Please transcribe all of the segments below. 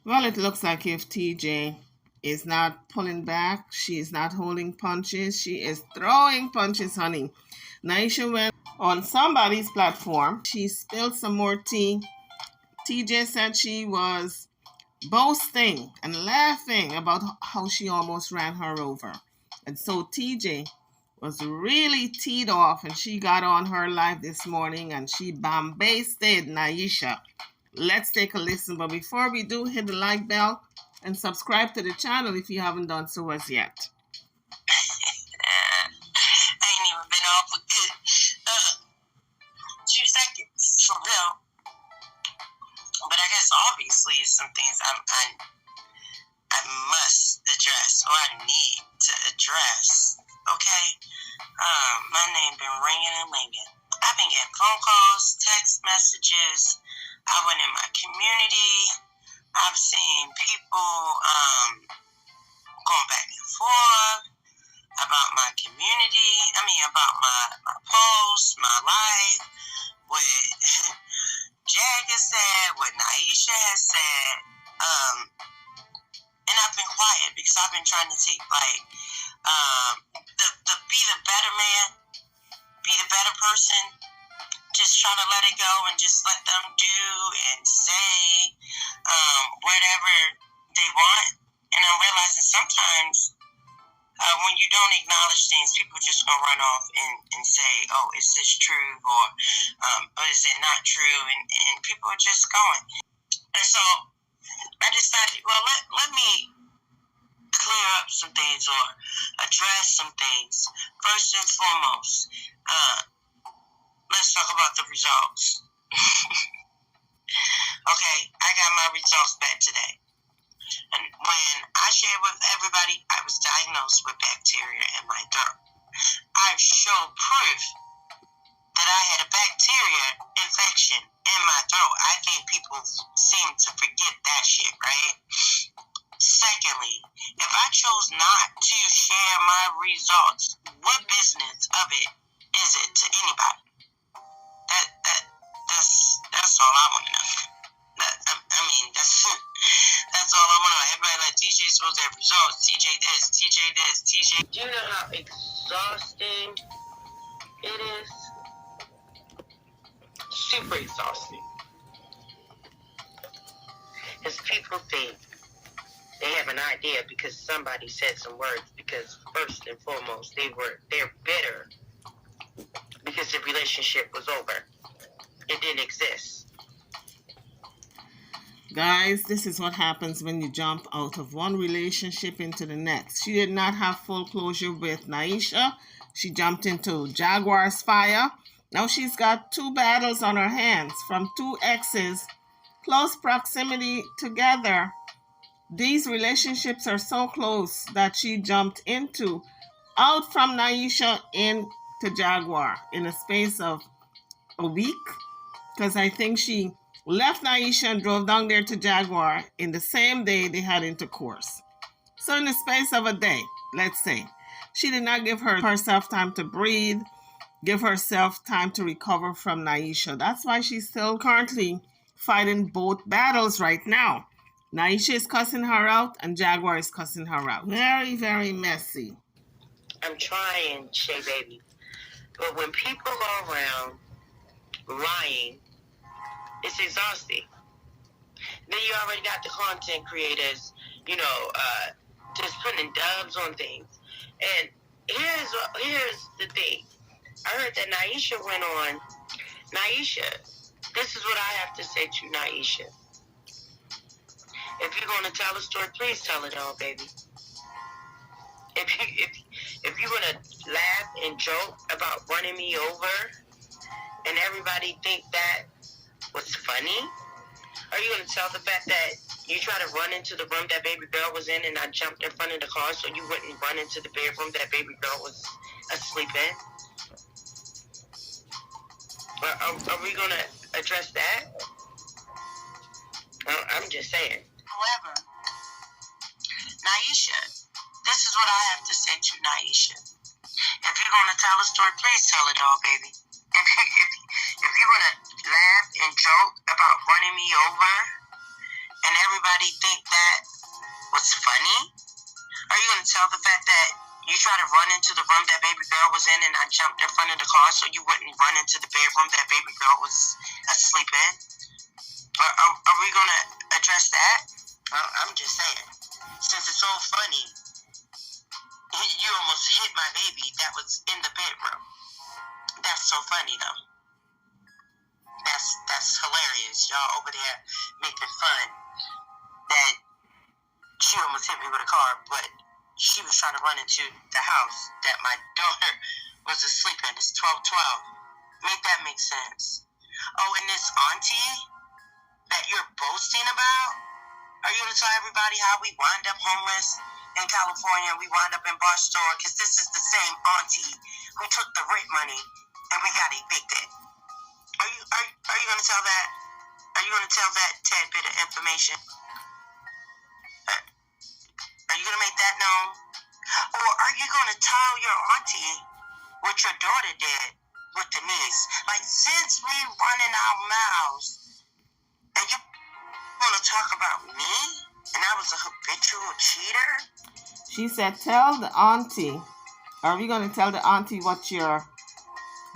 Well, it looks like if TJ is not pulling back, she is not holding punches, she is throwing punches, honey. Naisha went on somebody's platform. She spilled some more tea. TJ said she was boasting and laughing about how she almost ran her over. And so TJ was really teed off, and she got on her live this morning and she bombasted Naisha. Let's take a listen. But before we do, hit the like bell and subscribe to the channel if you haven't done so as yet. I ain't even been off for good 2 seconds for real. But I guess obviously some things I must address, or I need to address. Okay, my name been ringing and ringing. I've been getting phone calls, text messages. I went in my community. I've seen people going back and forth about my community. About my posts, my life, what Jag has said, what Naisha has said. And I've been quiet because I've been trying to take the be the better man, be the better person. Just try to let it go and just let them do and say whatever they want. And I'm realizing sometimes when you don't acknowledge things, people just gonna run off and say, "Oh, is this true?" or "Is it not true?" And people are just going. And so I decided, well, let me clear up some things or address some things. First and foremost, let's talk about the results. Okay, I got my results back today. And when I shared with everybody, I was diagnosed with bacteria in my throat. I've shown proof that I had a bacteria infection in my throat. I think people seem to forget that shit, right? Secondly, if I chose not to share my results, what business of it is it to anybody? That's all I want to know. That's all I want to know. Everybody like TJ's supposed to have results. TJ this, TJ this, TJ. Do you know how exhausting it is? Super exhausting. Because people think they have an idea because somebody said some words. Because first and foremost, they're bitter because the relationship was over. It didn't exist. Guys, this is what happens when you jump out of one relationship into the next. She did not have full closure with Naisha. She jumped into Jaguar's fire. Now she's got 2 battles on her hands from 2 exes, close proximity together. These relationships are so close that she jumped out from Naisha into Jaguar in a space of a week, because I think she left Naisha and drove down there to Jaguar in the same day they had intercourse. So in the space of a day, let's say, she did not give herself time to breathe, give herself time to recover from Naisha. That's why she's still currently fighting both battles right now. Naisha is cussing her out and Jaguar is cussing her out. Very, very messy. I'm trying, Shay Baby. But when people go around lying, it's exhausting. Then you already got the content creators, just putting dubs on things. And here's the thing. I heard that Naisha went on. Naisha, this is what I have to say to Naisha. If you're going to tell a story, please tell it all, baby. If you're going to laugh and joke about running me over and everybody think that was funny, are you going to tell the fact that you tried to run into the room that baby girl was in and I jumped in front of the car so you wouldn't run into the bedroom that baby girl was asleep in? Are we going to address that? I'm just saying. However, Naisha, this is what I have to say to Naisha. If you're going to tell a story, please tell it all, baby. If you're going to laugh and joke about running me over and everybody everybody think that was funny? Are you going to tell the fact that you tried to run into the room that baby girl was in and I jumped in front of the car so you wouldn't run into the bedroom that baby girl was asleep in? Are we going to address that? I'm just saying. Since it's so funny, you almost hit my baby that was in the bedroom. That's so funny, though. That's hilarious. Y'all over there making fun that she almost hit me with a car, but she was trying to run into the house that my daughter was asleep in. It's 12:12. Make that make sense. Oh, and this auntie that you're boasting about, are you going to tell everybody how we wind up homeless in California? We wind up in Barstow, because this is the same auntie who took the rent money and we got evicted. Are you going to tell that? Are you going to tell that tad bit of information? Are you going to make that known? Or are you going to tell your auntie what your daughter did with the niece? Like, since we running our mouths, and you want to talk about me? And I was a habitual cheater? She said, tell the auntie. Are we going to tell the auntie what your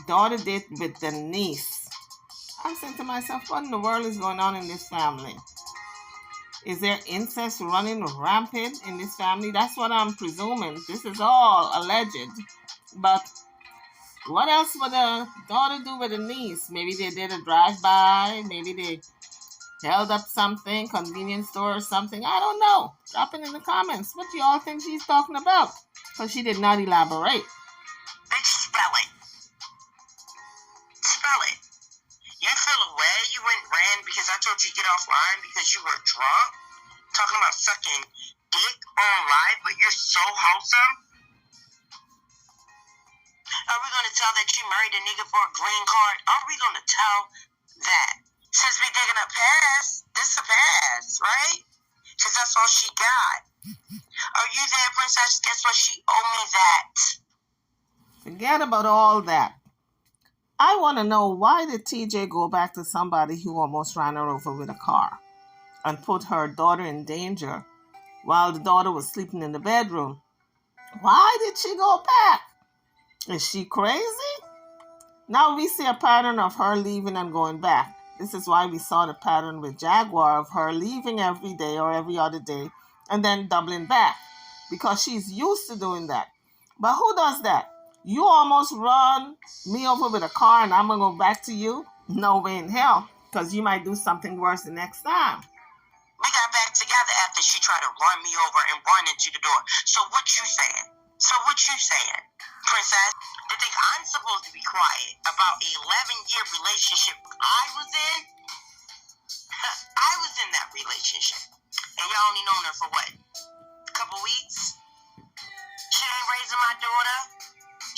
daughter did with the niece? I'm saying to myself, what in the world is going on in this family? Is there incest running rampant in this family? That's what I'm presuming. This is all alleged. But what else would a daughter do with a niece? Maybe they did a drive-by. Maybe they held up something, convenience store or something. I don't know. Drop it in the comments. What do you all think she's talking about? Because she did not elaborate. Bitch, spell it. Spell it. You feel away you ran because I told you to get offline because you were drunk? Talking about sucking dick on live, but you're so wholesome? Are we going to tell that you married a nigga for a green card? Are we going to tell that? Since we digging up pass, this a pass, right? Because that's all she got. Are you there, princess? Guess what? She owe me that. Forget about all that. I want to know, why did TJ go back to somebody who almost ran her over with a car and put her daughter in danger while the daughter was sleeping in the bedroom? Why did she go back? Is she crazy? Now we see a pattern of her leaving and going back. This is why we saw the pattern with Jaguar of her leaving every day or every other day and then doubling back because she's used to doing that. But who does that? You almost run me over with a car and I'm going to go back to you? No way in hell, because you might do something worse the next time. We got back together after she tried to run me over and run into the door. So what you saying? Princess? They think I'm supposed to be quiet about an 11-year relationship I was in? I was in that relationship. And y'all only known her for what? A couple weeks? She ain't raising my daughter.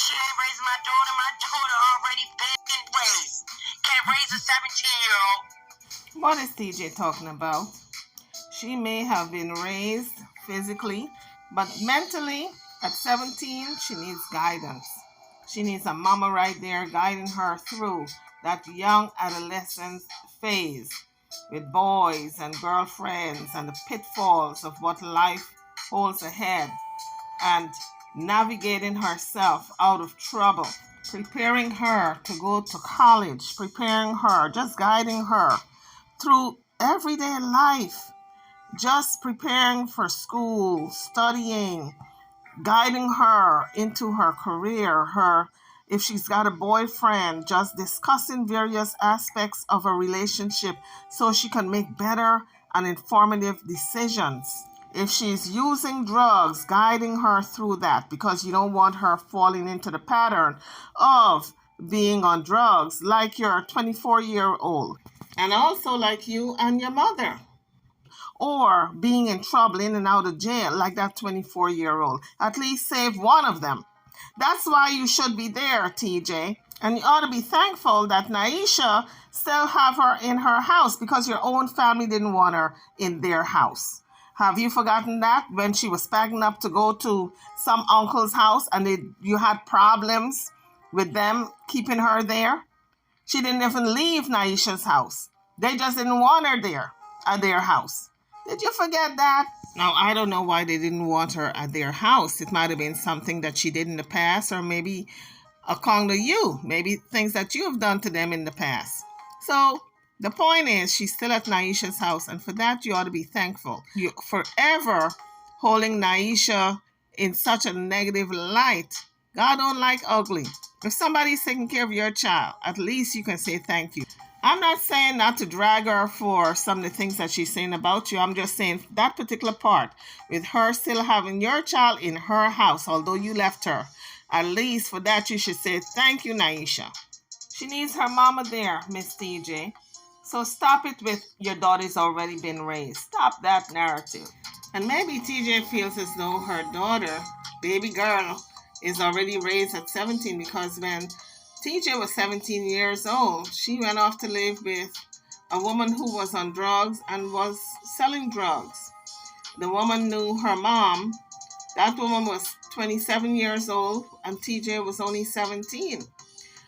My daughter already been raised. Can't raise a 17-year-old. What is TJ talking about? She may have been raised physically, but mentally, at 17, she needs guidance. She needs a mama right there guiding her through that young adolescent phase with boys and girlfriends and the pitfalls of what life holds ahead, and navigating herself out of trouble, preparing her to go to college, preparing her, just guiding her through everyday life, just preparing for school, studying, guiding her into her career, if she's got a boyfriend, just discussing various aspects of a relationship so she can make better and informative decisions. If she's using drugs, guiding her through that, because you don't want her falling into the pattern of being on drugs like your 24-year-old, and also like you and your mother, or being in trouble in and out of jail like that 24-year-old. At least save one of them. That's why you should be there, TJ. And you ought to be thankful that Naisha still have her in her house, because your own family didn't want her in their house. Have you forgotten that when she was packing up to go to some uncle's house and you had problems with them keeping her there? She didn't even leave Naisha's house. They just didn't want her there at their house. Did you forget that? Now, I don't know why they didn't want her at their house. It might have been something that she did in the past, or maybe according to you, maybe things that you have done to them in the past. So the point is, she's still at Naisha's house, and for that, you ought to be thankful. You're forever holding Naisha in such a negative light. God don't like ugly. If somebody's taking care of your child, at least you can say thank you. I'm not saying not to drag her for some of the things that she's saying about you. I'm just saying that particular part, with her still having your child in her house, although you left her, at least for that you should say thank you, Naisha. She needs her mama there, Miss TJ. So stop it with your daughter's already been raised. Stop that narrative. And maybe TJ feels as though her daughter, baby girl, is already raised at 17, because when TJ was 17 years old, she went off to live with a woman who was on drugs and was selling drugs. The woman knew her mom. That woman was 27 years old and TJ was only 17.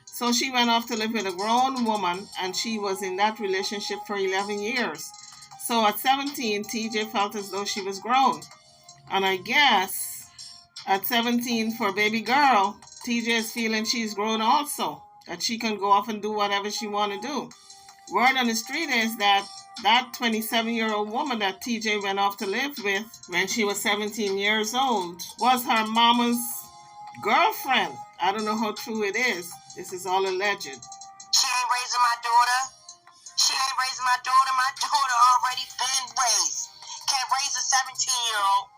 So she went off to live with a grown woman, and she was in that relationship for 11 years. So at 17, TJ felt as though she was grown. And I guess at 17 for baby girl, TJ is feeling she's grown also, that she can go off and do whatever she want to do. Word on the street is that 27-year-old woman that TJ went off to live with when she was 17 years old was her mama's girlfriend. I don't know how true it is. This is all alleged. She ain't raising my daughter. She ain't raising my daughter. My daughter already been raised. Can't raise a 17-year-old.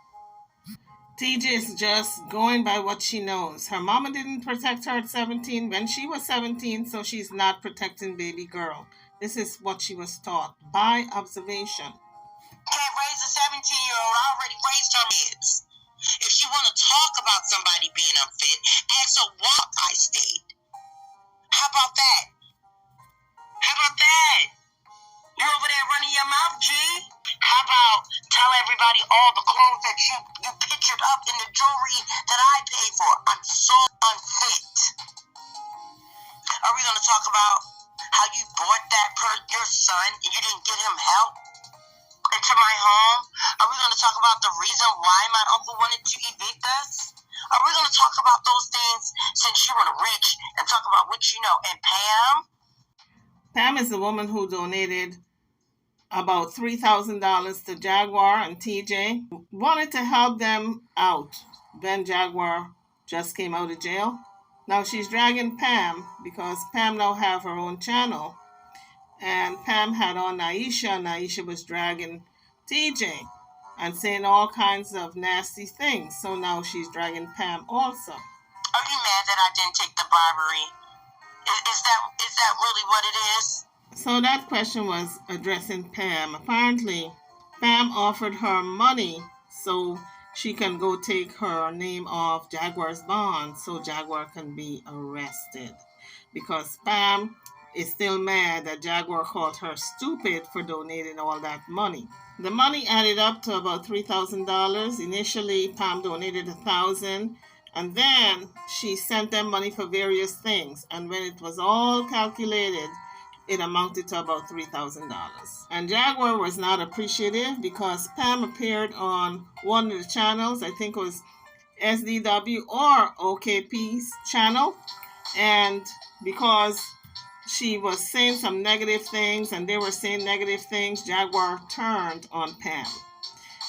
TJ is just going by what she knows. Her mama didn't protect her at 17 when she was 17, so she's not protecting baby girl. This is what she was taught by observation. Can't raise a 17-year-old. I already raised her kids. If you want to talk about somebody being unfit, ask her why I stayed. How about that? How about that? You're over there running your mouth, G. How about tell everybody all the clothes that you pictured up in the jewelry that I paid for? I'm so unfit. Are we going to talk about how you brought your son and you didn't get him help into my home? Are we going to talk about the reason why my uncle wanted to evict us? Are we going to talk about those things, since you want to reach and talk about what you know? And Pam is the woman who donated about $3,000 to Jaguar and TJ. Wanted to help them out. Then Jaguar just came out of jail. Now she's dragging Pam because Pam now have her own channel. And Pam had on Naisha. Naisha was dragging TJ and saying all kinds of nasty things. So now she's dragging Pam also. Are you mad that I didn't take the bribery? Is that really what it is? So that question was addressing Pam. Apparently, Pam offered her money so she can go take her name off Jaguar's bond so Jaguar can be arrested. Because Pam is still mad that Jaguar called her stupid for donating all that money. The money added up to about $3,000. Initially, Pam donated $1,000. And then she sent them money for various things. And when it was all calculated, it amounted to about $3,000. And Jaguar was not appreciative because Pam appeared on one of the channels, I think it was SDW or OKP's channel. And because she was saying some negative things and they were saying negative things, Jaguar turned on Pam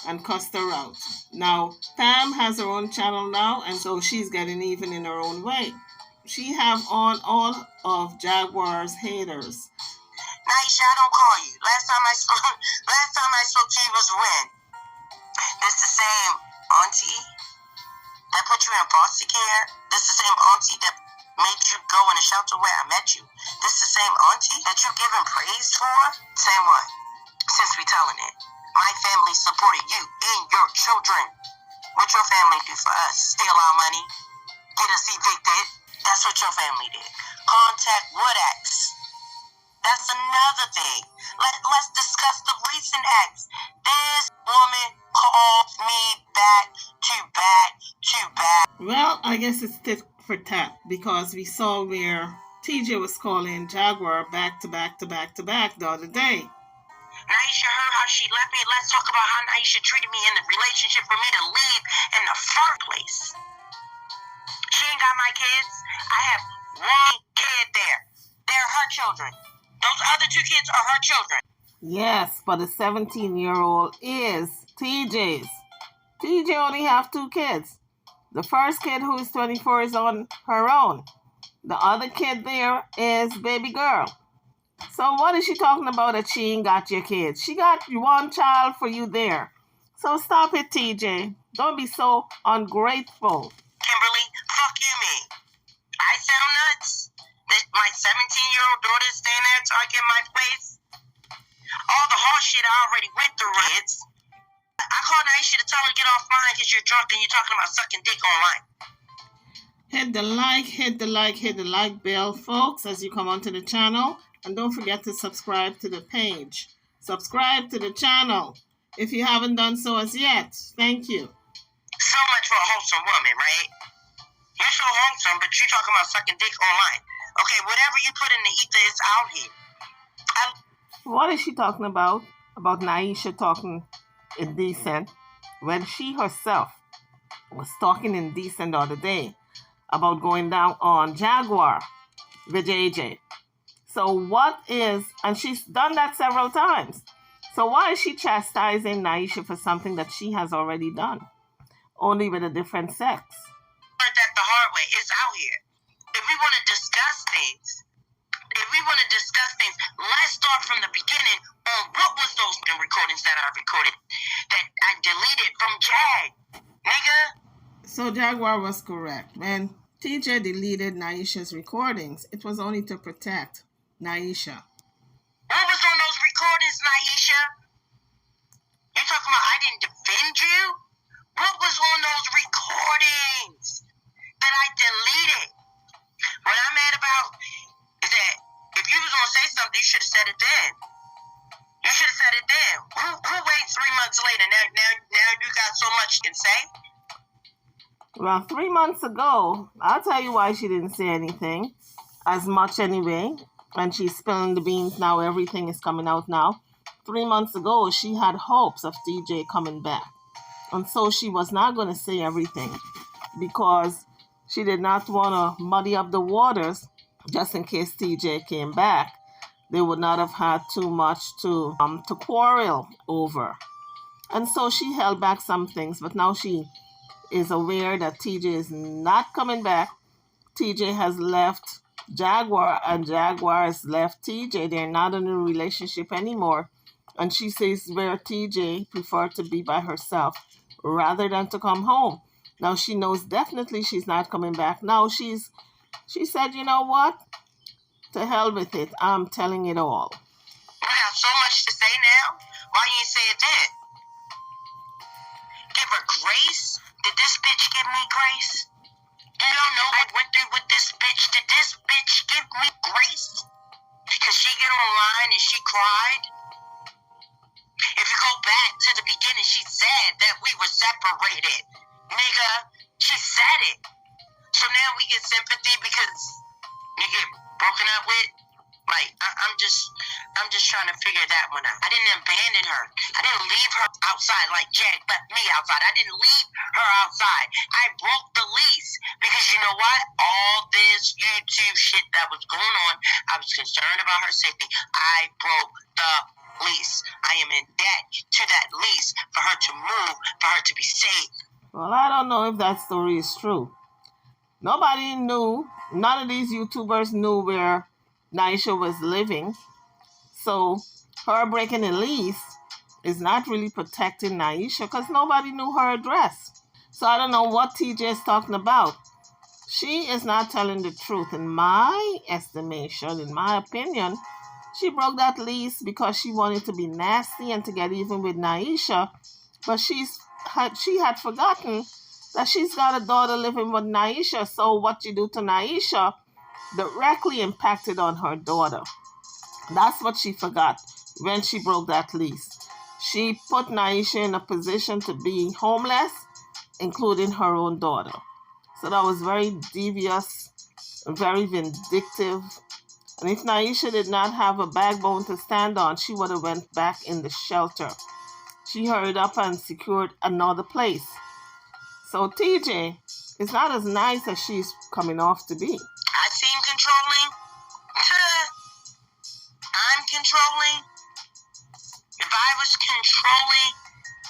and cussed her out. Now, Pam has her own channel now, and so she's getting even in her own way. She have on all of Jaguar's haters. Naisha, I don't call you. Last time I spoke to you was when? This the same auntie that put you in foster care? This the same auntie that made you go in a shelter where I met you? This the same auntie that you giving praise for? Same one. Since we telling it. My family supported you and your children. What your family do for us? Steal our money? Get us evicted? That's what your family did. Contact Woodax. That's another thing. Let's discuss the recent acts. This woman called me back to back to back. Well, I guess it's tit for tat because we saw where TJ was calling Jaguar back to back to back to back the other day. Naisha heard how she left me. Let's talk about how Naisha treated me in the relationship for me to leave in the first place. She ain't got my kids. I have one kid there. They're her children. Those other 2 kids are her children. Yes, but the 17-year-old is TJ's. TJ only have 2 kids. The first kid, who is 24, is on her own. The other kid there is baby girl. So what is she talking about that she ain't got your kids? She got 1 child for you there. So stop it, TJ. Don't be so ungrateful. Kimberly, fuck you, me. I sound nuts. That my 17-year-old daughter is staying there until I get my place. All the hard shit I already went through, kids. I called Naisha to tell her to get offline because you're drunk and you're talking about sucking dick online. Hit the like, hit the like bell, folks, as you come onto the channel. And don't forget to subscribe to the page. Subscribe to the channel if you haven't done so as yet. Thank you. So much for a wholesome woman, right? You're so wholesome, but you're talking about sucking dick online. Okay, whatever you put in the ether is out here. What is she talking about? About Naisha talking indecent when she herself was talking indecent the other day about going down on Jaguar with JJ. So what is, and she's done that several times. So why is she chastising Naisha for something that she has already done, only with a different sex? Learned that the hard way. It's out here. If we want to discuss things, let's start from the beginning on what was those recordings that I recorded that I deleted from Jag, nigga. So Jaguar was correct. When TJ deleted Naisha's recordings, it was only to protect Naisha. What was on those recordings, Naisha? You talking about I didn't defend you? What was on those recordings that I deleted? What I'm mad about is that if you was going to say something, you should have said it then. You should have said it then. Who waits 3 months later? Now you got so much you can say? Well, 3 months ago, I'll tell you why she didn't say anything. As much anyway. And she's spilling the beans now. Everything is coming out now. 3 months ago, she had hopes of TJ coming back. And so she was not going to say everything because she did not want to muddy up the waters just in case TJ came back. They would not have had too much to quarrel over. And so she held back some things, but now she is aware that TJ is not coming back. TJ has left Jaguar and Jaguar has left TJ. They're not in a relationship anymore. And she says where TJ preferred to be by herself rather than to come home. Now she knows definitely she's not coming back. Now she said, you know what? To hell with it. I'm telling it all. You got so much to say now. Why you ain't say it then? Give her grace? Did this bitch give me grace? Do y'all know I went through with this bitch? Did this bitch give me grace? Because she get online and she cried. If you go back to the beginning, she said that we were separated. Nigga, she said it. So now we get sympathy because you get broken up with? Like, I'm just trying to figure that one out. I didn't abandon her. I didn't leave her outside like Jag left me outside. I didn't leave her outside. I broke the lease because you know what? All this YouTube shit that was going on, I was concerned about her safety. I broke the lease. I am in debt to that lease for her to move, for her to be safe. Well, I don't know if that story is true. Nobody knew. None of these YouTubers knew where Naisha was living. So her breaking a lease is not really protecting Naisha because nobody knew her address. So I don't know what TJ is talking about. She is not telling the truth. In my estimation, in my opinion, she broke that lease because she wanted to be nasty and to get even with Naisha. But she had forgotten that she's got a daughter living with Naisha. So what you do to Naisha directly impacted on her daughter. That's what she forgot when she broke that lease. She put Naisha in a position to be homeless, including her own daughter. So that was very devious, very vindictive, And if Naisha did not have a backbone to stand on, she would have went back in the shelter. She hurried up and secured another place. So TJ, it's not as nice as she's coming off to be. I seem controlling. I'm controlling. If I was controlling,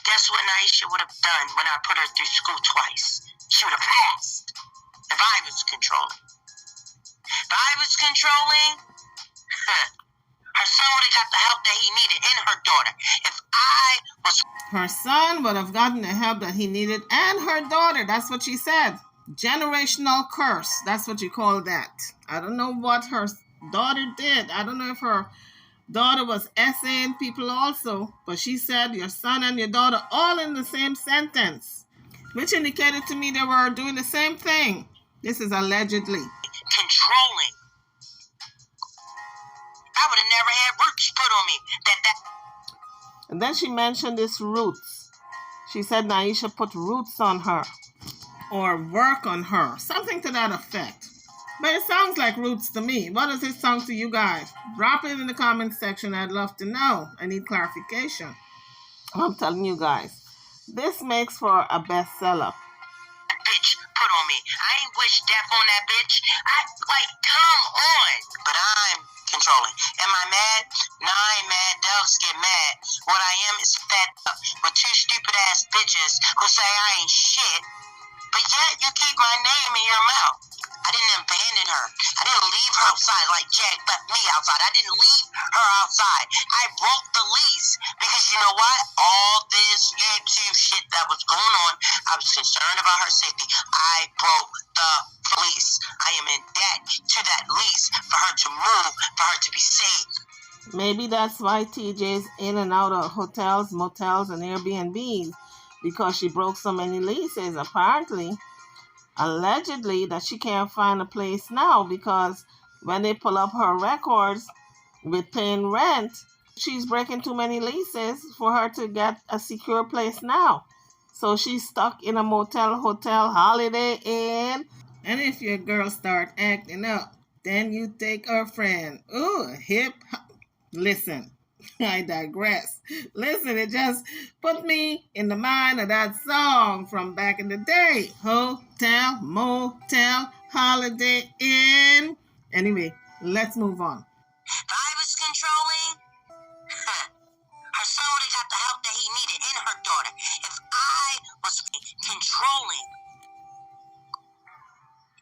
guess what Naisha would have done when I put her through school twice? She would have passed. If I was controlling. If I was controlling, her son would have got the help that he needed and her daughter. If I was... Her son would have gotten the help that he needed and her daughter. That's what she said. Generational curse. That's what you call that. I don't know what her daughter did. I don't know if her daughter was essaying people also, but she said your son and your daughter all in the same sentence, which indicated to me they were doing the same thing. This is allegedly. Controlling. I would have never had roots put on me. And then she mentioned this roots. She said Naisha put roots on her or work on her, something to that effect. But it sounds like roots to me. What does it sound to you guys? Drop it in the comment section. I'd love to know. I need clarification. I'm telling you guys, this makes for a bestseller. Bitch put on me. I ain't wish death on that bitch. Come on. But I'm controlling. Am I mad? No, I ain't mad. Dogs get mad. What I am is fed up with two stupid ass bitches who say I ain't shit, but yet you keep my name in your mouth. I didn't abandon her. I didn't leave her outside like Jag left me outside. I didn't leave her outside. I broke the lease because you know what? All this YouTube shit that was going on, I was concerned about her safety. I broke the lease. I am in debt to that lease for her to move, for her to be safe. Maybe that's why TJ's in and out of hotels, motels, and Airbnbs, because she broke so many leases, apparently. Allegedly, that she can't find a place now because when they pull up her records with paying rent, she's breaking too many leases for her to get a secure place now. So she's stuck in a motel, hotel, Holiday Inn. And if your girl start acting up, then you take her friend. Ooh, hip hop. Listen, I digress. Listen, it just put me in the mind of that song from back in the day. Hotel, motel, Holiday Inn. Anyway, let's move on. If I was controlling, her son would have got the help that he needed and her daughter. If I was controlling,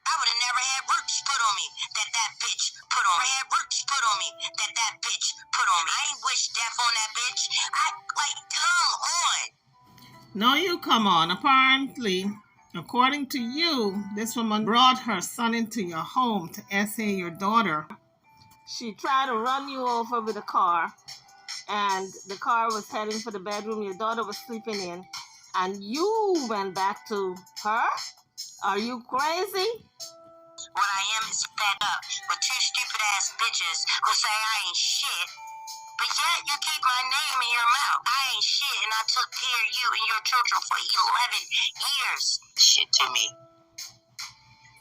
I would have never had roots put on me that bitch put on me. Had roots put on me that bitch put on me. I ain't wish death on that bitch. Come on. No, you come on. Apparently, according to you, this woman brought her son into your home to essay your daughter. She tried to run you over with a car, and the car was heading for the bedroom your daughter was sleeping in, and you went back to her? Are you crazy? What I am is fed up with two stupid ass bitches who say I ain't shit, but yet you keep my name in your mouth. I ain't shit, and I took care of you and your children for 11 years. Shit to me.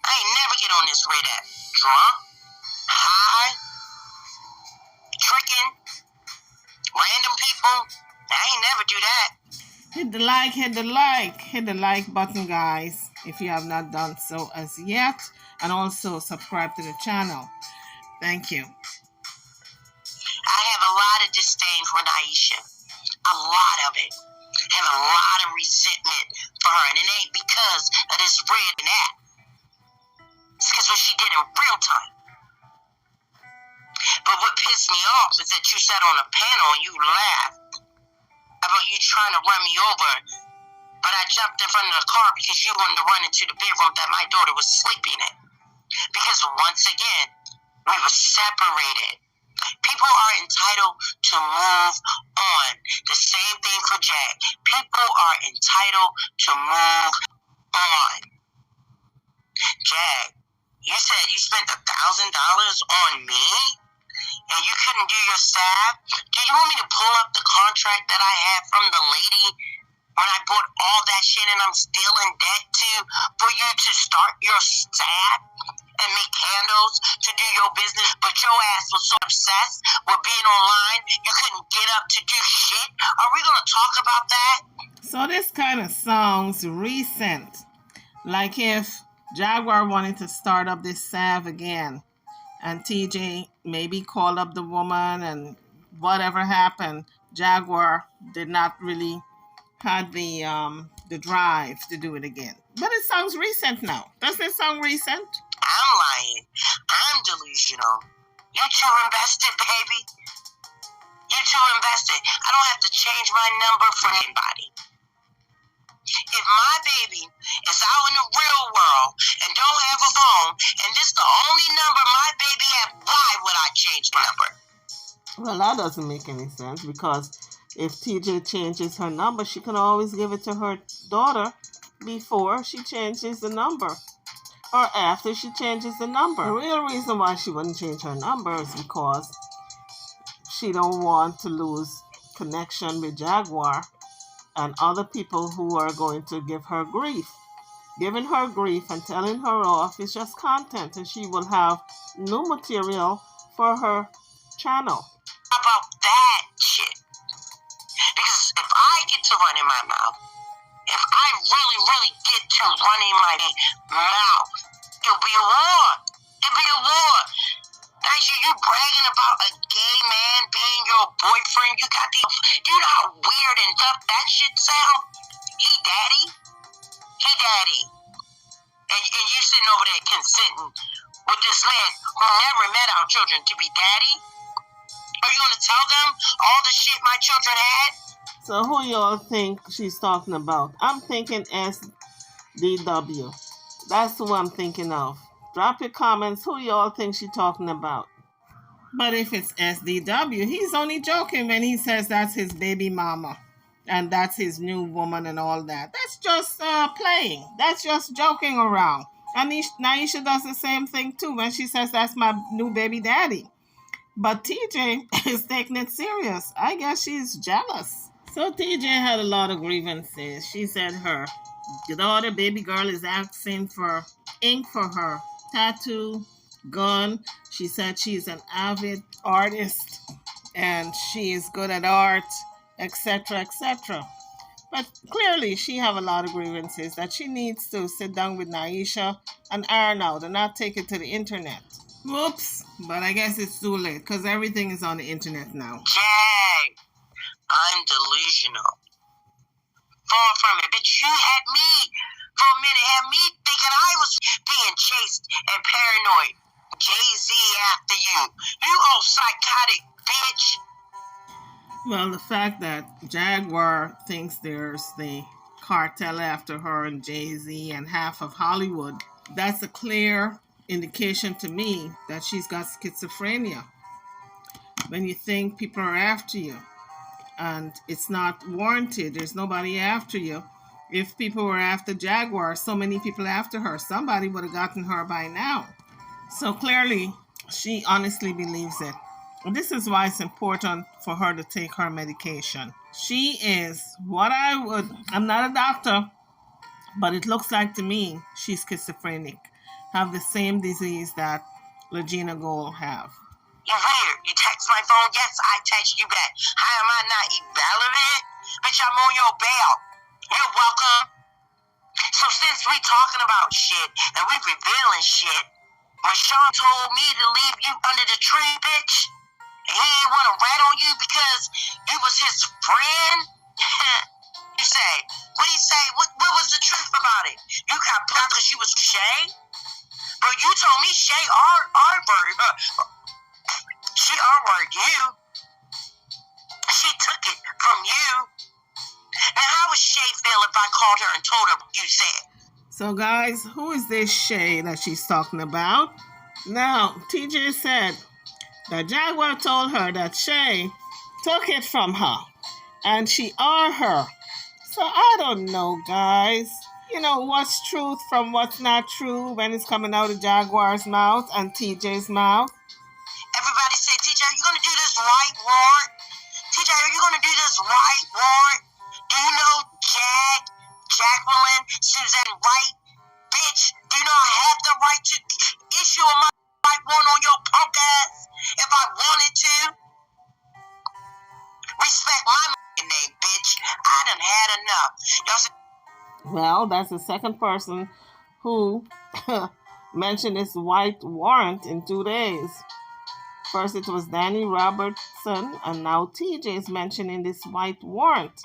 I ain't never get on this rate at drunk, high, tricking, random people. I ain't never do that. Hit the like, hit the like, hit the like button, guys, if you have not done so as yet, and also subscribe to the channel. Thank you. I have a lot of disdain for Naisha. A lot of it. I have a lot of resentment for her, and it ain't because of this red and that. It's because what she did in real time. But what pissed me off is that you sat on a panel and you laughed about you trying to run me over, but I jumped in front of the car because you wanted to run into the bedroom that my daughter was sleeping in. Because once again, we were separated. People are entitled to move on. The same thing for Jag. People are entitled to move on. Jag, you said you spent $1,000 on me? And you couldn't do your staff? Do you want me to pull up the contract that I had from the lady when I bought all that shit and I'm still in debt to for you to start your staff? and make candles to do your business, but your ass was so obsessed with being online, you couldn't get up to do shit? Are we going to talk about that? So this kind of sounds recent. Like if Jaguar wanted to start up this salve again, and TJ maybe called up the woman, and whatever happened, Jaguar did not really had the drive to do it again. But it sounds recent now. Doesn't it sound recent? I'm lying. I'm delusional. You too invested, baby. You too invested. I don't have to change my number for anybody. If my baby is out in the real world and don't have a phone, and this is the only number my baby has, why would I change the number? Well, that doesn't make any sense, because if TJ changes her number, she can always give it to her daughter before she changes the number, or after she changes the number. The real reason why she wouldn't change her number is because she don't want to lose connection with Jaguar and other people who are going to give her grief. Giving her grief and telling her off is just content, and she will have new material for her channel. How about that shit? Because if I get to running my mouth, if I really get to running my mouth, it'll be a war. It'll be a war. Nice, you bragging about a gay man being your boyfriend. You got the, you know how weird and tough that shit sound? He daddy. And you sitting over there consenting with this man who never met our children to be daddy? Are you going to tell them all the shit my children had? So who y'all think she's talking about? I'm thinking SDW. That's who I'm thinking of. Drop your comments. Who y'all think she's talking about? But if it's SDW, he's only joking when he says that's his baby mama and that's his new woman and all that. That's just playing. That's just joking around. And Naisha does the same thing too when she says that's my new baby daddy. But TJ is taking it serious. I guess she's jealous. So TJ had a lot of grievances. She said her daughter, baby girl, is asking for ink for her tattoo gun. She said she's an avid artist and she is good at art, etc., etc. But clearly she have a lot of grievances that she needs to sit down with Naisha and iron out and not take it to the internet. Whoops, but I guess it's too late because everything is on the internet now. Jag, I'm delusional. Far from it. Bitch, you had me for a minute, had me thinking I was being chased and paranoid. Jay-Z after you. You old psychotic bitch. Well, the fact that Jaguar thinks there's the cartel after her and Jay-Z and half of Hollywood, that's a clear indication to me that she's got schizophrenia. When you think people are after you and it's not warranted, there's nobody after you. If people were after Jaguar, so many people after her, somebody would have gotten her by now. So clearly, she honestly believes it. And this is why it's important for her to take her medication. She is I'm not a doctor, but it looks like to me she's schizophrenic. Have the same disease that Regina Gold have. You're weird. You text my phone? Yes, I text you back. How am I not irrelevant? Bitch, I'm on your bail. You're welcome. So since we talking about shit and we revealing shit, when Sean told me to leave you under the tree, bitch, and he didn't want to rat on you because you was his friend, you say, what did he say? What was the truth about it? You got blocked because you was Shay? But you told me Shay she R-worded you. She took it from you. Now, how would Shay feel if I called her and told her what you said? So, guys, who is this Shay that she's talking about? Now, TJ said that Jaguar told her that Shay took it from her and she R her. So, I don't know, guys. You know, what's truth from what's not true when it's coming out of Jaguar's mouth and TJ's mouth? Everybody say, TJ, are you going to do this right, Ward? TJ, are you going to do this right, Ward? Do you know Jacqueline, Suzanne Wright? Bitch, do you know I have the right to issue enough. Y'all say, Well, that's the second person who mentioned this white warrant in 2 days. First it was Danny Robertson, and now TJ is mentioning this white warrant.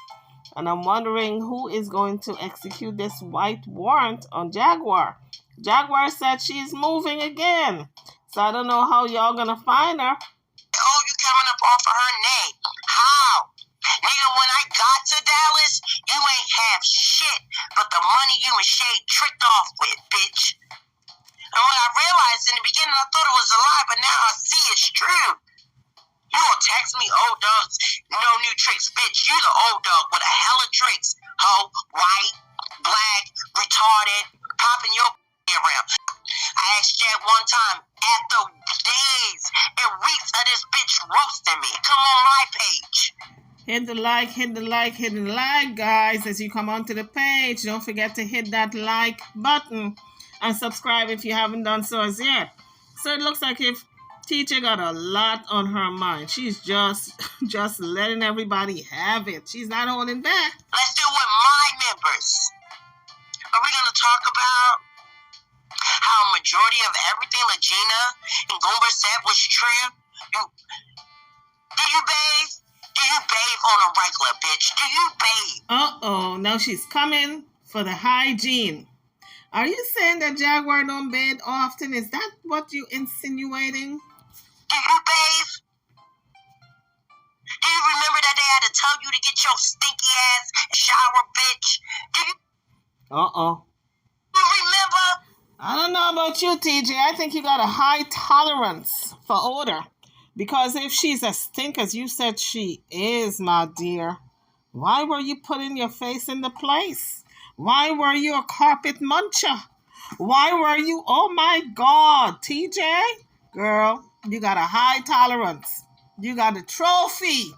And I'm wondering who is going to execute this white warrant on Jaguar. Jaguar said she's moving again. So I don't know how y'all gonna find her. oh, you coming up off of her name. How? Nigga, when I got to Dallas, you ain't have shit but the money you and Shay tricked off with, bitch. And when I realized in the beginning, I thought it was a lie, but now I see it's true. You gonna text me, old dogs, no new tricks, bitch. You the old dog with a hella tricks. Ho, white, black, retarded, popping your around. I asked Jack one time, after days and weeks of this bitch roasting me, come on my page. Hit the like, hit the like, hit the like, guys. As you come onto the page, don't forget to hit that like button and subscribe if you haven't done so as yet. So it looks like if teacher got a lot on her mind. She's just letting everybody have it. She's not holding back. Let's do it with my members. Are we going to talk about how a majority of everything Legina and Goomba said was true? Do you bathe? Do you bathe on a regular, bitch? Do you bathe? Uh-oh, now she's coming for the hygiene. Are you saying that Jaguar don't bathe often? Is that what you insinuating? Do you bathe? Do you remember that they had to tell you to get your stinky ass shower, bitch? Do you Uh-oh. remember? I don't know about you, TJ. I think you got a high tolerance for odor. Because if she's as stink as you said she is, my dear, why were you putting your face in the place? Why were you a carpet muncher? Why were you, oh my God, TJ? Girl, you got a high tolerance. You got a trophy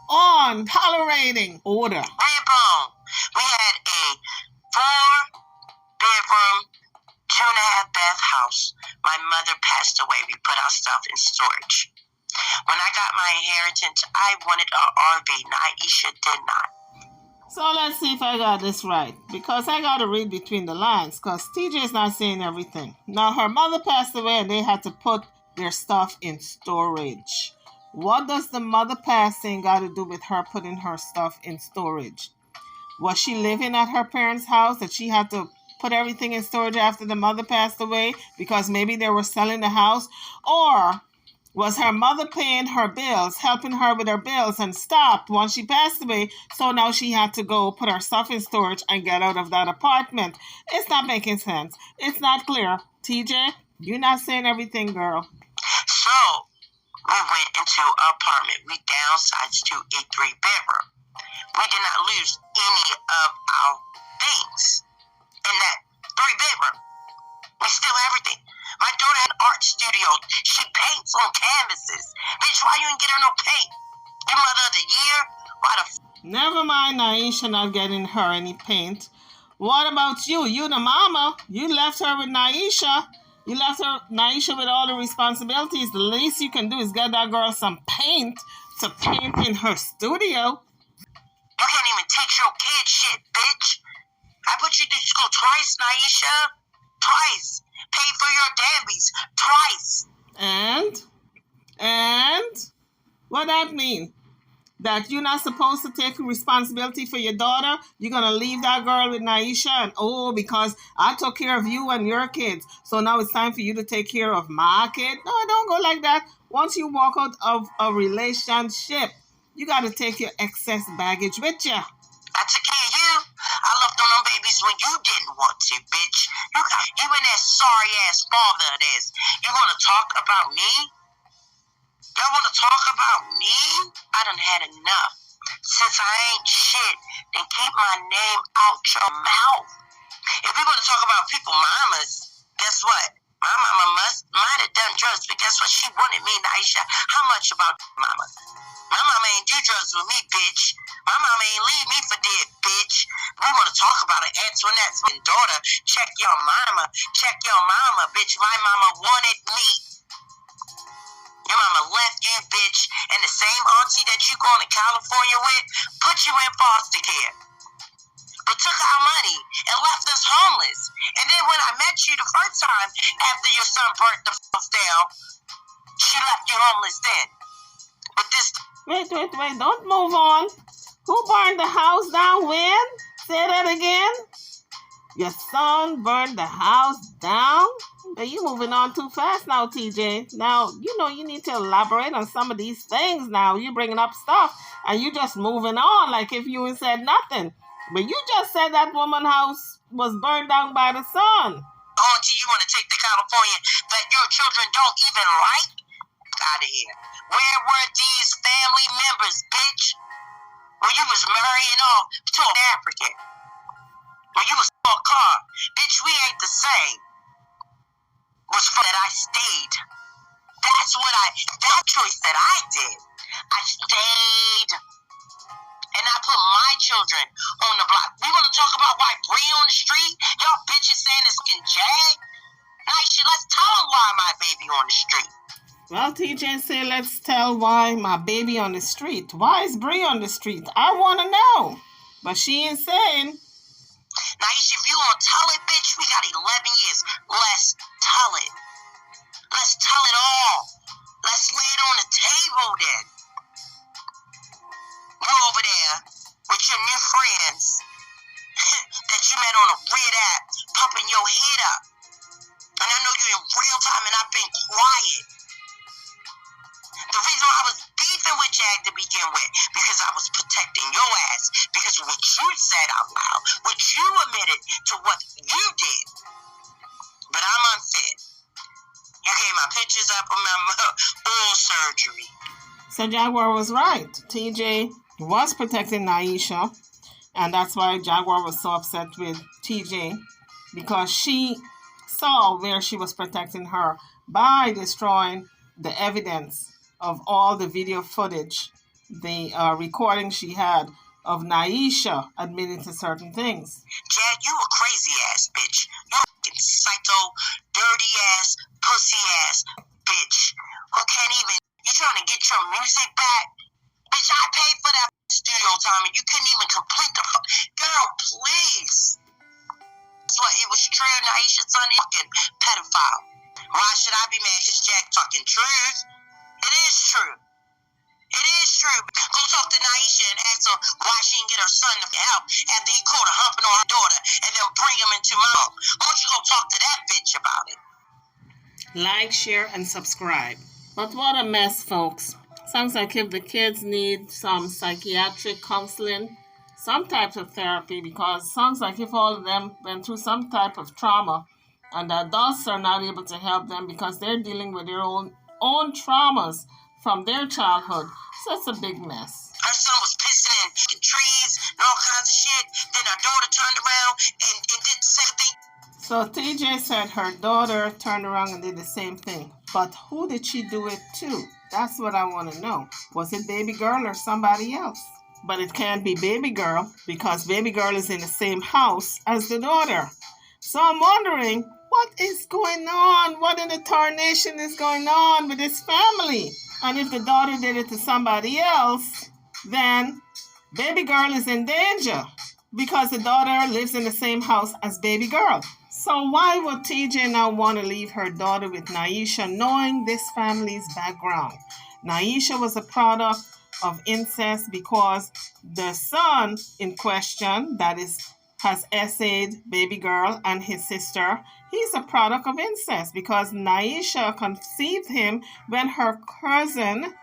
on tolerating odor. Redbone. We had a 4-bedroom, 2.5-bath house. My mother passed away. We put our stuff in storage. When I got my inheritance, I wanted an RV. Naisha did not. So let's see if I got this right. Because I got to read between the lines. Because TJ is not saying everything. Now, her mother passed away and they had to put their stuff in storage. What does the mother passing got to do with her putting her stuff in storage? Was she living at her parents' house that she had to put everything in storage after the mother passed away because maybe they were selling the house? Or was her mother paying her bills, helping her with her bills, and stopped once she passed away, so now she had to go put her stuff in storage and get out of that apartment? It's not making sense. It's not clear. TJ, you're not saying everything, girl. So, we went into an apartment. We downsized to a 3-bedroom. We did not lose any of our things in that 3-bedroom. We still have everything. My daughter had an art studio. She paints on canvases. Bitch, why you didn't get her no paint? You mother of the year? Why the Never mind Naisha not getting her any paint. What about you? You the mama. You left her with Naisha. You left her Naisha with all the responsibilities. The least you can do is get that girl some paint to paint in her studio. You can't even teach your kid shit, bitch. I put you through school twice, Naisha. Twice. Pay for your dambies. Twice. And what that mean? That you're not supposed to take responsibility for your daughter? You're going to leave that girl with Naisha and, oh, because I took care of you and your kids, so now it's time for you to take care of my kid? No, don't go like that. Once you walk out of a relationship, you got to take your excess baggage with you. I took care of you. I loved on them babies when you didn't want to, bitch. You and that sorry-ass father of this. You want to talk about me? Y'all want to talk about me? I done had enough. Since I ain't shit, then keep my name out your mouth. If we want to talk about people mamas, guess what? My mama might have done drugs, but guess what? She wanted me, Naisha. How much about mama? My mama ain't do drugs with me, bitch. My mama ain't leave me for dead, bitch. We want to talk about it. Antoinette's daughter. Check your mama. Check your mama, bitch. My mama wanted me. Your mama left you, bitch. And the same auntie that you going to California with put you in foster care. time after your son burnt the house down. She left you homeless then. But this... Wait. Don't move on. Who burned the house down when? Say that again. Your son burned the house down? Are you moving on too fast now, TJ? Now, you need to elaborate on some of these things now. You're bringing up stuff, and you just moving on like if you ain't said nothing. But you just said that woman's house was burned down by the sun. Auntie, you want to take the California that your children don't even like? Out of here. Where were these family members, bitch? When you was marrying off to an African. When you was a car. Bitch, we ain't the same. Was for that I stayed. That's that choice that I did. I stayed. And I put my children on the block. We want to talk about why Bree on the street? Y'all bitches saying it's fucking Jag? Nice, let's tell them why my baby on the street. Well, TJ said, let's tell why my baby on the street. Why is Bree on the street? I want to know. But she ain't saying. Nice, if you gonna tell it, bitch, we got 11 years. Let's tell it. Let's tell it all. Let's lay it on the table then. You over there with your new friends that you met on a red app, pumping your head up. And I know you in real time and I've been quiet. The reason why I was beefing with Jag to begin with, because I was protecting your ass. Because what you said out loud, what you admitted to what you did. But I'm unfit. You gave my pictures up on my oral surgery. So Jaguar was right. TJ was protecting Naisha. And that's why Jaguar was so upset with TJ. Because she saw where she was protecting her by destroying the evidence of all the video footage, the recording she had of Naisha admitting to certain things. Jag, you a crazy ass bitch. You a psycho, dirty ass, pussy ass bitch who can't even... You trying to get your music back? Bitch, I paid for that studio time and you couldn't even complete the... Girl, please. That's what it was true. Naisha's son is fucking pedophile. Why should I be mad? Because Jag fucking truth. It is true. It is true. Go talk to Naisha and ask her why she didn't get her son to help after he caught her humping on her daughter and then bring him into my home. Why don't you go talk to that bitch about it? Like, share, and subscribe. But what a mess, folks. Sounds like if the kids need some psychiatric counseling, some type of therapy, because sounds like if all of them went through some type of trauma and the adults are not able to help them because they're dealing with their own traumas from their childhood. So it's a big mess. Her son was pissing in trees and all kinds of shit. Then her daughter turned around and did the same thing. So TJ said her daughter turned around and did the same thing. But who did she do it to? That's what I want to know. Was it baby girl or somebody else? But it can't be baby girl because baby girl is in the same house as the daughter. So I'm wondering, what is going on? What in the tarnation is going on with this family? And if the daughter did it to somebody else, then baby girl is in danger because the daughter lives in the same house as baby girl. So why would TJ now want to leave her daughter with Naisha knowing this family's background? Naisha was a product of incest because the son in question, that is, has essayed baby girl and his sister, he's a product of incest because Naisha conceived him when her cousin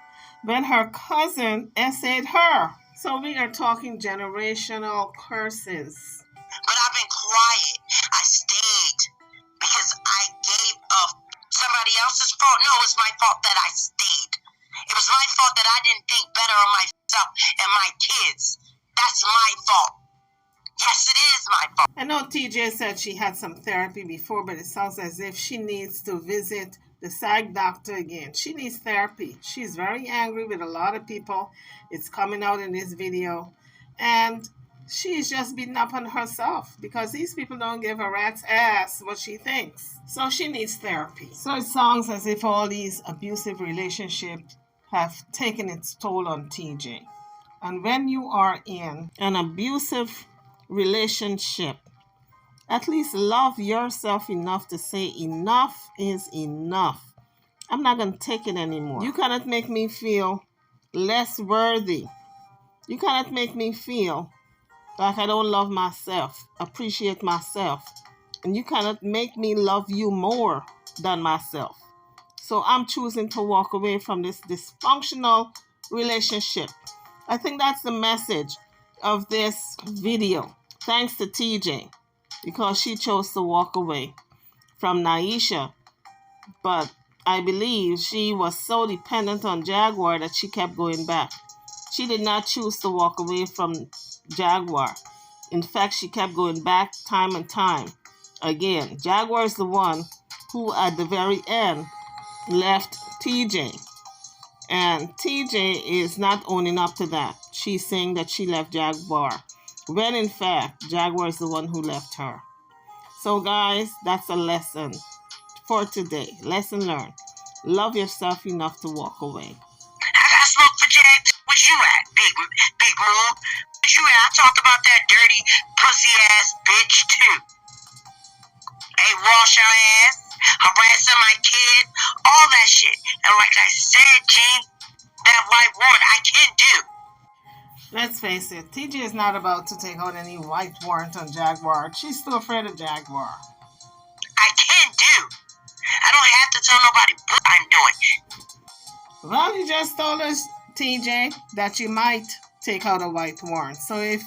essayed her. So we are talking generational curses. But I've been quiet. I stayed because I gave up. Somebody else's fault? No, it's my fault that I stayed. It was my fault that I didn't think better of myself and my kids. That's my fault. Yes, it is my fault. I know TJ said she had some therapy before, but it sounds as if she needs to visit the psych doctor again. She needs therapy. She's very angry with a lot of people. It's coming out in this video. And she's just beating up on herself because these people don't give a rat's ass what she thinks. So she needs therapy. So it sounds as if all these abusive relationships have taken its toll on TJ. And when you are in an abusive relationship At least love yourself enough to say enough is enough. I'm not going to take it anymore. You cannot make me feel less worthy. You cannot make me feel like I don't love myself, appreciate myself. And you cannot make me love you more than myself. So I'm choosing to walk away from this dysfunctional relationship. I think that's the message of this video. Thanks to TJ, because she chose to walk away from Naisha. But I believe she was so dependent on Jaguar that she kept going back. She did not choose to walk away from Jaguar. In fact, she kept going back time and time again. Jaguar is the one who, at the very end, left TJ. And TJ is not owning up to that. She's saying that she left Jaguar, when in fact, Jaguar is the one who left her. So guys, that's a lesson for today. Lesson learned. Love yourself enough to walk away. I got smoke for Jack. Where you at, big moon? Where you at? I talked about that dirty pussy ass bitch too. Hey, wash your ass, harassing my kid, all that shit. And like I said, G, that white warrant I can't do. Let's face it, TJ is not about to take out any white warrant on Jaguar. She's still afraid of Jaguar. I can't do. I don't have to tell nobody what I'm doing. Well, you just told us, TJ, that you might take out a white warrant. So if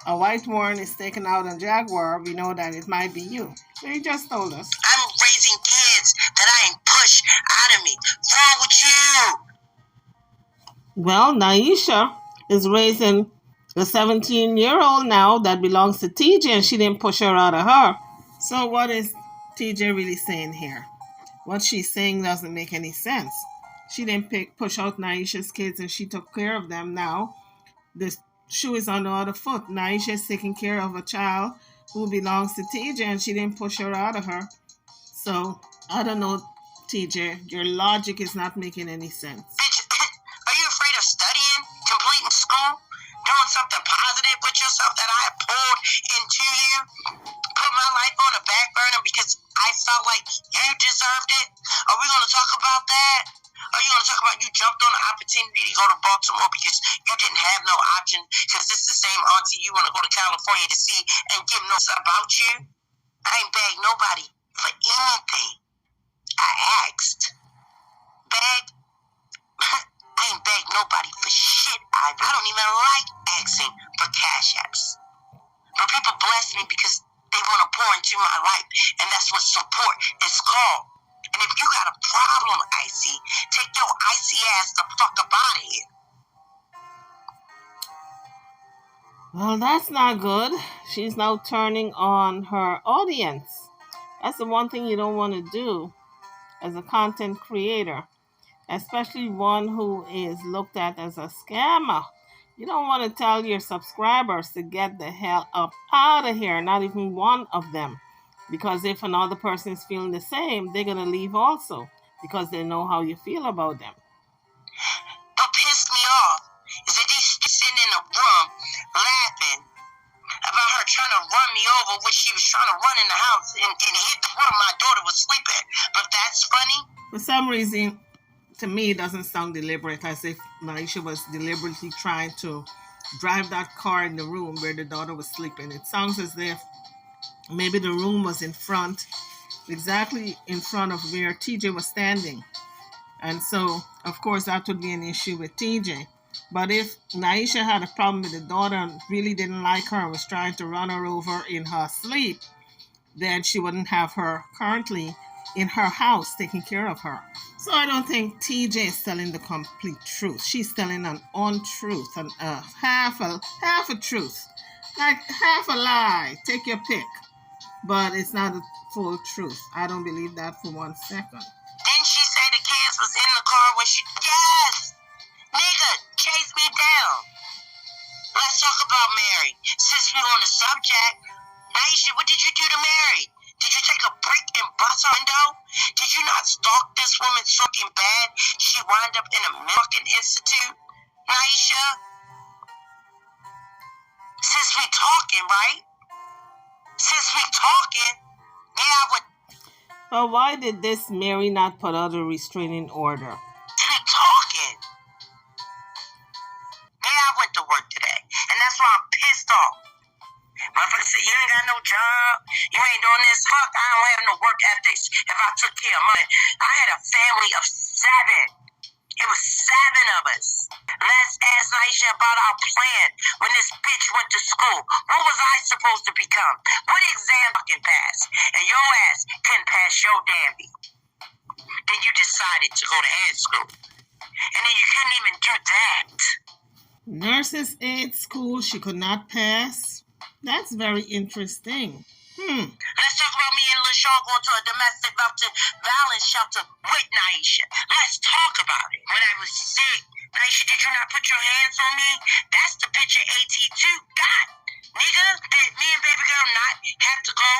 a white warrant is taken out on Jaguar, we know that it might be you. So you just told us. I'm raising kids that I ain't pushed out of me. What's wrong with you? Well, Naisha is raising a 17-year-old now that belongs to TJ, and she didn't push her out of her. So what is TJ really saying here? What she's saying doesn't make any sense. She didn't push out Naisha's kids, and she took care of them. Now the shoe is on the other foot. Naisha is taking care of a child who belongs to TJ, and she didn't push her out of her. So I don't know, TJ. Your logic is not making any sense. Are you afraid of studying, completing school, doing something positive with yourself that I have pulled into you? Put my life on a back burner because I felt like you deserved it? Are we going to talk about that? Are you going to talk about you jumped on the opportunity to go to Baltimore because you didn't have no option because this is the same auntie you want to go to California to see and give no about you? I ain't begged nobody for anything. I asked. Begged? I ain't begged nobody for shit. I don't even like asking for cash apps. But people bless me because they want to pour into my life, and that's what support is called. And if you got a problem, Icy, take your icy ass the fuck up out of here. Well, that's not good. She's now turning on her audience. That's the one thing you don't want to do as a content creator, especially one who is looked at as a scammer. You don't want to tell your subscribers to get the hell up out of here, not even one of them. Because if another person is feeling the same, they're going to leave also because they know how you feel about them. What pissed me off is that these sitting in a room laughing about her trying to run me over when she was trying to run in the house and hit the room my daughter was sleeping. But that's funny. For some reason, to me, it doesn't sound deliberate, as if Naisha was deliberately trying to drive that car in the room where the daughter was sleeping. It sounds as if maybe the room was in front, exactly in front of where TJ was standing. And so, of course, that would be an issue with TJ. But if Naisha had a problem with the daughter and really didn't like her and was trying to run her over in her sleep, then she wouldn't have her currently in her house taking care of her. So I don't think TJ is telling the complete truth. She's telling an untruth, and half a truth, like half a lie. Take your pick, but it's not a full truth. I don't believe that for 1 second. Didn't she say the kids was in the car when she... Yes! Nigga, chase me down. Let's talk about Mary. Since we're on the subject, Naisha, what did you do to Mary? Did you take a brick and bust her window? Did you not stalk this woman so fucking bad she wound up in a fucking institute? Naisha? Since we talking, right? Since we talking, yeah, I would. But why did this Mary not put out a restraining order? We talking. Yeah, I went to work today, and that's why I'm pissed off. Motherfucker said, you ain't got no job, you ain't doing this. Fuck, I don't have no work ethics. If I took care of money, I had a family of 7. It was 7 of us. Let's ask Aisha about our plan when this bitch went to school. What was I supposed to become? What exam I can pass? And your ass couldn't pass your damn beat. Then you decided to go to ed school. And then you couldn't even do that. Nurses aid school she could not pass. That's very interesting. Let's talk about me and LaShawn going to a domestic violence shelter with Naisha. Let's talk about it. When I was sick, Naisha, did you not put your hands on me? That's the picture AT2 got. Nigga, did me and baby girl not have to go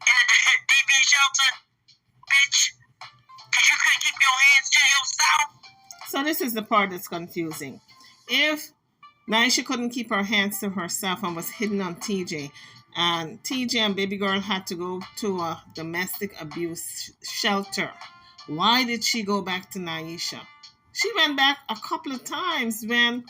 in a DV shelter? Bitch, because you couldn't keep your hands to yourself? So this is the part that's confusing. If Naisha couldn't keep her hands to herself and was hidden on TJ, and TJ and baby girl had to go to a domestic abuse shelter, why did she go back to Naisha? She went back a couple of times when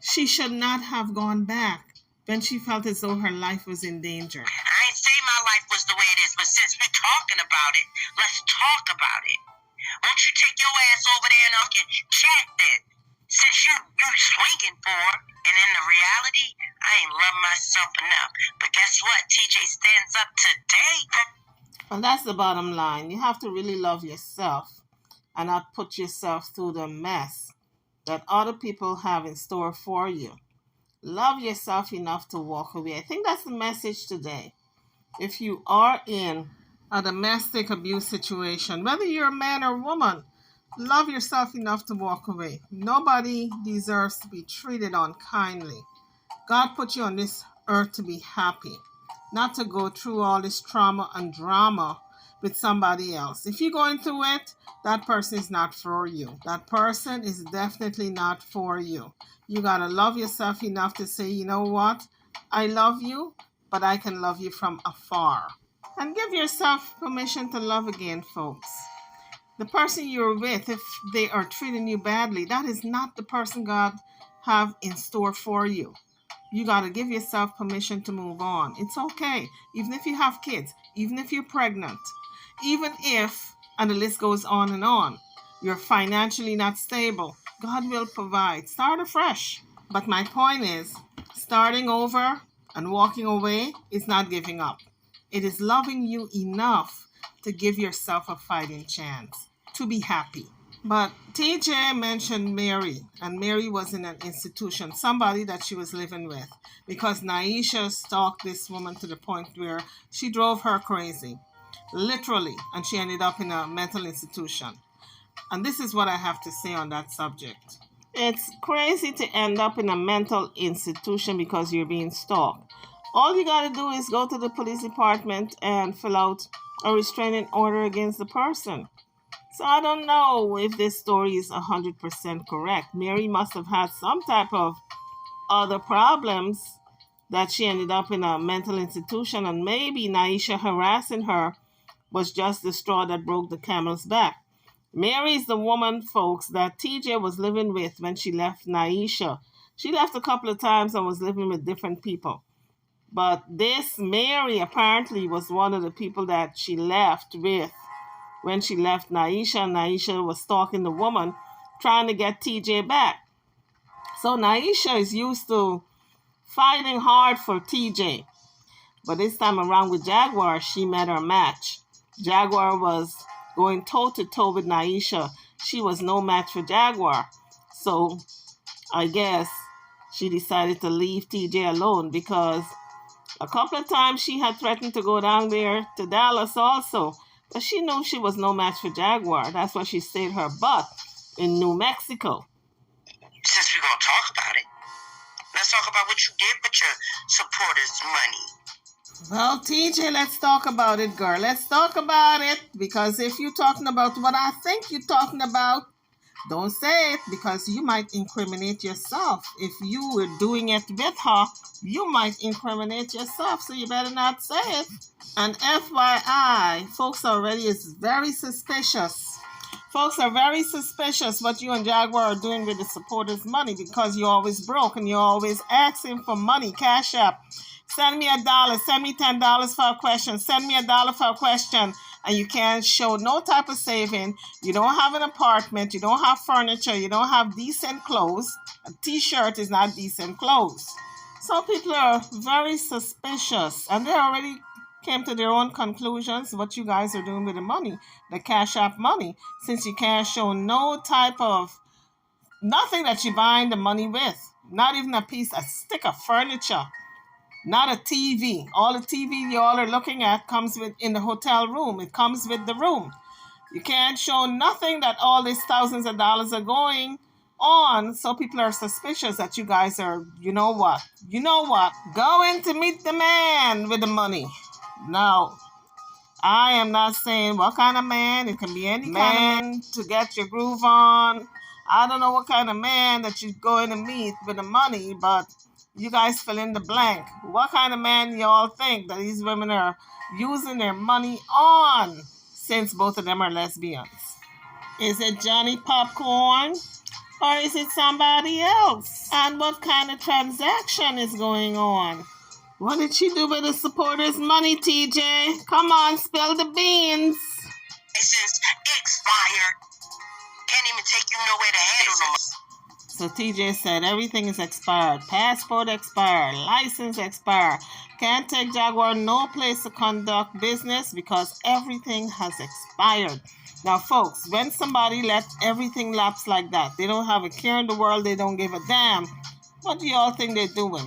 she should not have gone back, when she felt as though her life was in danger. I ain't say my life was the way it is, but since we're talking about it, let's talk about it. Won't you take your ass over there and I can chat then? Since you swinging for her, and in the reality, I ain't love myself enough. But guess what? TJ stands up today. And that's the bottom line. You have to really love yourself and not put yourself through the mess that other people have in store for you. Love yourself enough to walk away. I think that's the message today. If you are in a domestic abuse situation, whether you're a man or woman, love yourself enough to walk away. Nobody deserves to be treated unkindly. God put you on this earth to be happy, not to go through all this trauma and drama with somebody else. If you're going through it, that person is not for you. That person is definitely not for you. You got to love yourself enough to say, you know what? I love you, but I can love you from afar. And give yourself permission to love again, folks. The person you're with, if they are treating you badly, that is not the person God have in store for you. You got to give yourself permission to move on. It's okay. Even if you have kids, even if you're pregnant, even if, and the list goes on and on, you're financially not stable, God will provide. Start afresh. But my point is, starting over and walking away is not giving up. It is loving you enough to give yourself a fighting chance, to be happy. But TJ mentioned Mary, and Mary was in an institution, somebody that she was living with, because Naisha stalked this woman to the point where she drove her crazy, literally, and she ended up in a mental institution. And this is what I have to say on that subject. It's crazy to end up in a mental institution because you're being stalked. All you got to do is go to the police department and fill out a restraining order against the person. So I don't know if this story is 100% correct. Mary must have had some type of other problems that she ended up in a mental institution, and maybe Naisha harassing her was just the straw that broke the camel's back. Mary is the woman, folks, that TJ was living with when she left Naisha. She left a couple of times and was living with different people. But this Mary apparently was one of the people that she left with when she left Naisha. Naisha was stalking the woman, trying to get TJ back. So Naisha is used to fighting hard for TJ. But this time around with Jaguar, she met her match. Jaguar was going toe-to-toe with Naisha. She was no match for Jaguar. So I guess she decided to leave TJ alone, because a couple of times she had threatened to go down there to Dallas also. But she knew she was no match for Jaguar. That's why she stayed her butt in New Mexico. Since we're going to talk about it, let's talk about what you did with your supporters' money. Well, TJ, let's talk about it, girl. Let's talk about it. Because if you're talking about what I think you're talking about, Don't say it because you might incriminate yourself. If you were doing it with her, you might incriminate yourself. So you better not say it. And FYI, folks already is very suspicious. Folks are very suspicious what you and Jaguar are doing with the supporters' money because you're always broke and you're always asking for money, cash up. Send me $1, send me $10 for a question, send me $1 for a question. And you can't show no type of saving. You don't have an apartment, you don't have furniture, you don't have decent clothes. A t-shirt is not decent clothes. So people are very suspicious and they already came to their own conclusions what you guys are doing with the money, the cash app money, since you can't show no type of nothing that you're buying the money with, not even a stick of furniture, not a TV. All the TV y'all are looking at comes with in the hotel room. It comes with the room. You can't show nothing that all these thousands of dollars are going on, so people are suspicious that you guys are, you know what, going to meet the man with the money. Now, I am not saying what kind of man. It can be any kind of man to get your groove on. I don't know what kind of man that you're going to meet with the money, but you guys fill in the blank. What kind of man y'all think that these women are using their money on, since both of them are lesbians? Is it Johnny Popcorn? Or is it somebody else? And what kind of transaction is going on? What did she do with the supporters' money, TJ? Come on, spill the beans. License expired. Can't even take you nowhere to handle them. So TJ said everything is expired. Passport expired. License expired. Can't take Jaguar no place to conduct business because everything has expired. Now, folks, when somebody lets everything lapse like that, they don't have a care in the world, they don't give a damn, what do y'all think they're doing?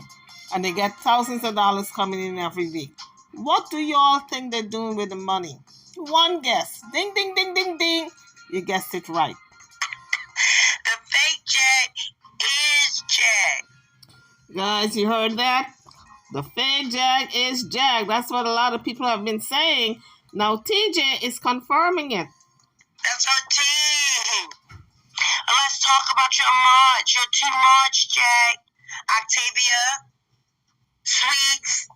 And they get thousands of dollars coming in every week. What do y'all think they're doing with the money? One guess. Ding, ding, ding, ding, ding. You guessed it right. The fake Jag is Jag. Guys, you heard that? The fake Jag is Jag. That's what a lot of people have been saying. Now, TJ is confirming it. That's her team. Let's talk about your March. Your two March, Jag. Octavia. Sweets.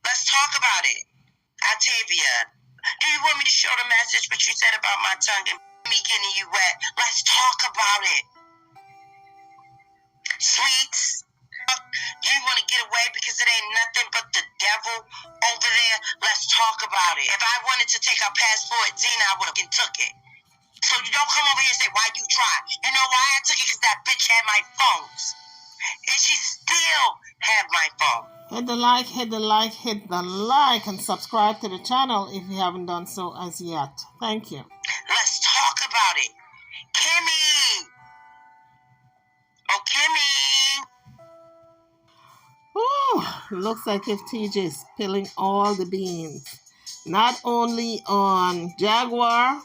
Let's talk about it. Octavia, do you want me to show the message what you said about my tongue and me getting you wet? Let's talk about it. Sweets, you want to get away because it ain't nothing but the devil over there? Let's talk about it. If I wanted to take our passport, Zena, I would have took it. So you don't come over here and say, why you try? You know why I took it? Because that bitch had my phones. And she still had my phone. Hit the like, and subscribe to the channel if you haven't done so as yet. Thank you. Let's talk about it. Kimmy. Oh, Kimmy. Ooh, looks like if TJ is spilling all the beans. Not only on Jaguar,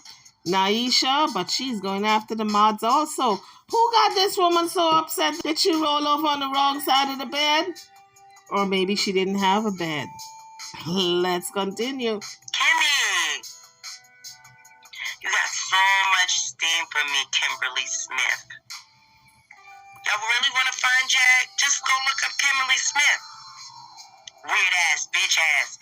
Naisha, but she's going after the mods also. Who got this woman so upset that she roll over on the wrong side of the bed? Or maybe she didn't have a bed. Let's continue. Kimmy, you got so much steam from me, Kimberly Smith. Y'all really want to find Jag? Just go look up Kimberly Smith. Weird ass, bitch ass.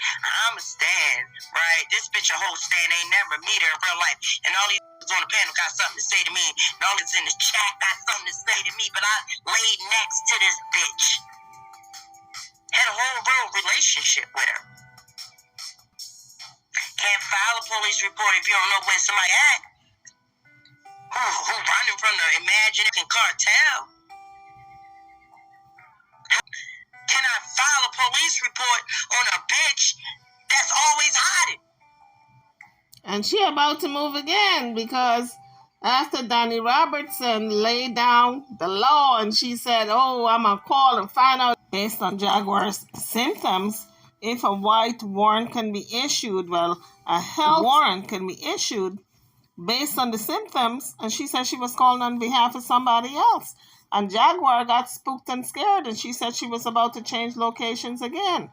I'ma stand, right? This bitch a whole stand, ain't never meet her in real life. And all these on the panel got something to say to me. And all these in the chat got something to say to me. But I laid next to this bitch. Had a whole real relationship with her. Can't file a police report if you don't know where somebody at. Who running from the imaginary cartel? Can I file a police report on a bitch that's always hiding? And she about to move again because after Danny Robertson laid down the law and she said, oh, I'm going to call and find out based on Jaguar's symptoms if a white warrant can be issued. Well, a health warrant can be issued based on the symptoms. And she said she was calling on behalf of somebody else. And Jaguar got spooked and scared, and she said she was about to change locations again.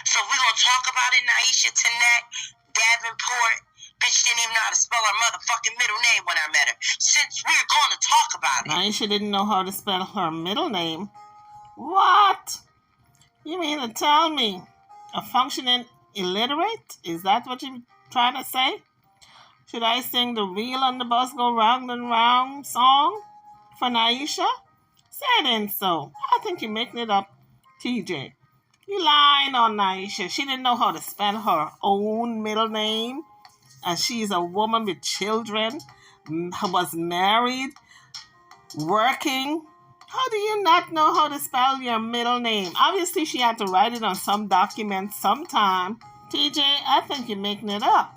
So we're going to talk about it, Naisha, Tanek, Davenport, Bitch didn't even know how to spell her motherfucking middle name when I met her. Since we're going to talk about it. Naisha didn't know how to spell her middle name. What? You mean to tell me a functioning illiterate? Is that what you're trying to say? Should I sing the Wheel on the Bus Go Round and Round song for Naisha? Say it ain't so. I think you're making it up, TJ. You lying on Naisha. She didn't know how to spell her own middle name. And she's a woman with children, was married, working. How do you not know how to spell your middle name? Obviously, she had to write it on some document sometime. TJ, I think you're making it up.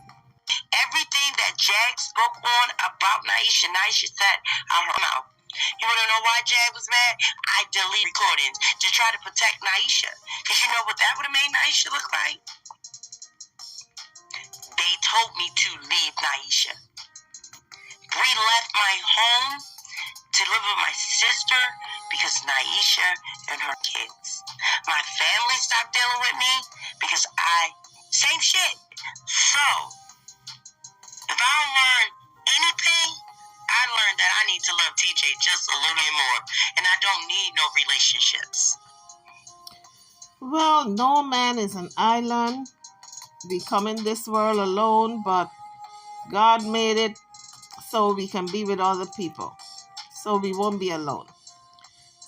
Everything that Jag spoke on about Naisha, Naisha said out her mouth. You want to know why Jag was mad? I delete recordings to try to protect Naisha. Because you know what that would have made Naisha look like? They told me to leave Naisha. Bree left my home to live with my sister because Naisha and her kids. My family stopped dealing with me because same shit. So, if I don't learn anything, I learned that I need to love TJ just a little bit more. And I don't need no relationships. Well, no man is an island. We come in this world alone, but God made it so we can be with other people. So we won't be alone.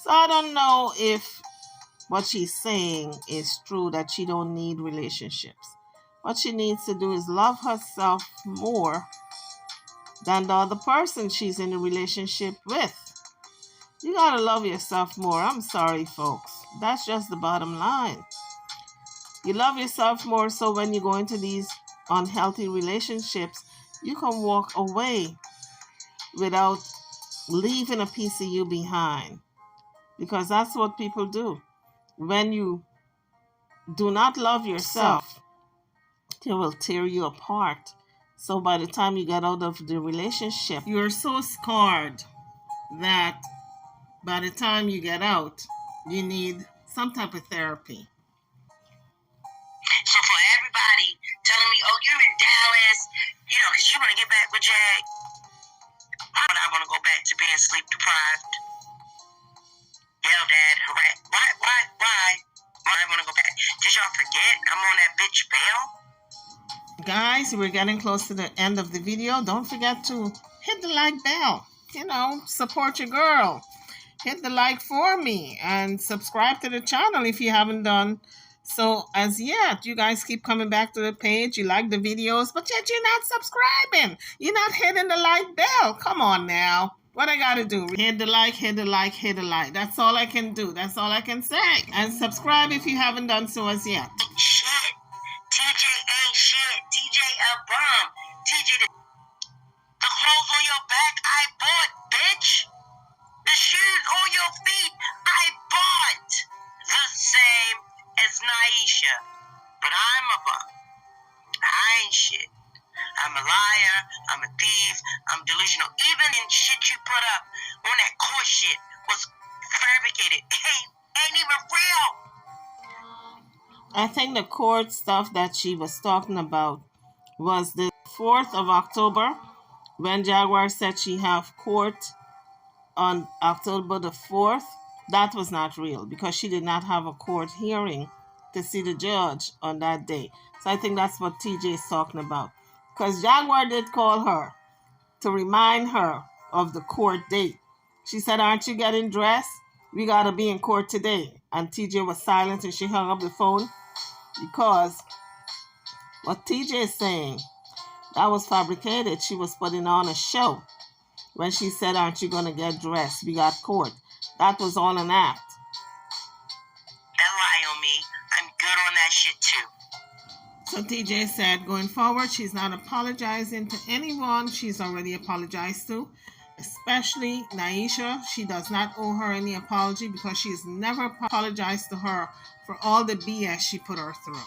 So I don't know if what she's saying is true, that she don't need relationships. What she needs to do is love herself more than the other person she's in a relationship with. You gotta love yourself more. I'm sorry, folks. That's just the bottom line. You love yourself more so when you go into these unhealthy relationships, you can walk away without leaving a piece of you behind. Because that's what people do. When you do not love yourself, they will tear you apart. So by the time you get out of the relationship, you're so scarred that by the time you get out, you need some type of therapy. So for everybody telling me, oh, you're in Dallas, because you want to get back with Jag. Why would I want to go back to being sleep deprived? Yell, Dad, harass. Why I want to go back? Did y'all forget I'm on that bitch bail? Guys, we're getting close to the end of the video. Don't forget to hit the like bell. Support your girl. Hit the like for me and subscribe to the channel if you haven't done so as yet. You guys keep coming back to the page. You like the videos, but yet you're not subscribing. You're not hitting the like bell. Come on now. What I gotta do? Hit the like, hit the like, hit the like. That's all I can do. That's all I can say. And subscribe if you haven't done so as yet. Shit. TJ ain't shit. TJ a bum. TJ, the clothes on your back I bought, bitch. The shoes on your feet I bought. The same as Naisha. But I'm a bum. I ain't shit. I'm a liar. I'm a thief. I'm delusional. Even in shit you put up on that court shit was fabricated. Ain't even real. I think the court stuff that she was talking about was the 4th of October when Jaguar said she have court on October the 4th. That was not real because she did not have a court hearing to see the judge on that day. So I think that's what TJ is talking about. Because Jaguar did call her to remind her of the court date. She said, aren't you getting dressed? We got to be in court today. And TJ was silent and she hung up the phone because what TJ is saying, that was fabricated. She was putting on a show when she said, aren't you going to get dressed? We got court. That was all an act. That lie on me. I'm good on that shit too. So TJ said, going forward, she's not apologizing to anyone she's already apologized to, especially Naisha. She does not owe her any apology because she's never apologized to her for all the BS she put her through.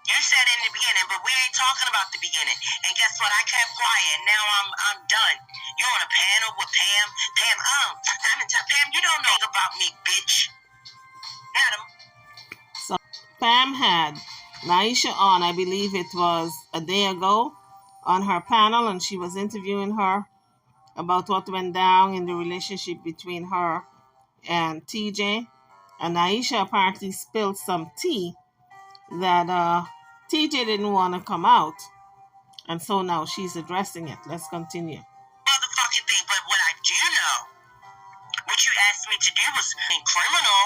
You said in the beginning, but we ain't talking about the beginning. And guess what? I kept quiet. Now I'm done. You on a panel with Pam? Pam, you don't know about me, bitch. So Pam had Naisha on, I believe it was a day ago, on her panel, and she was interviewing her about what went down in the relationship between her and TJ. And Naisha apparently spilled some tea that TJ didn't want to come out. And so now she's addressing it. Let's continue. Motherfucking thing, but what I do know, what you asked me to do was criminal,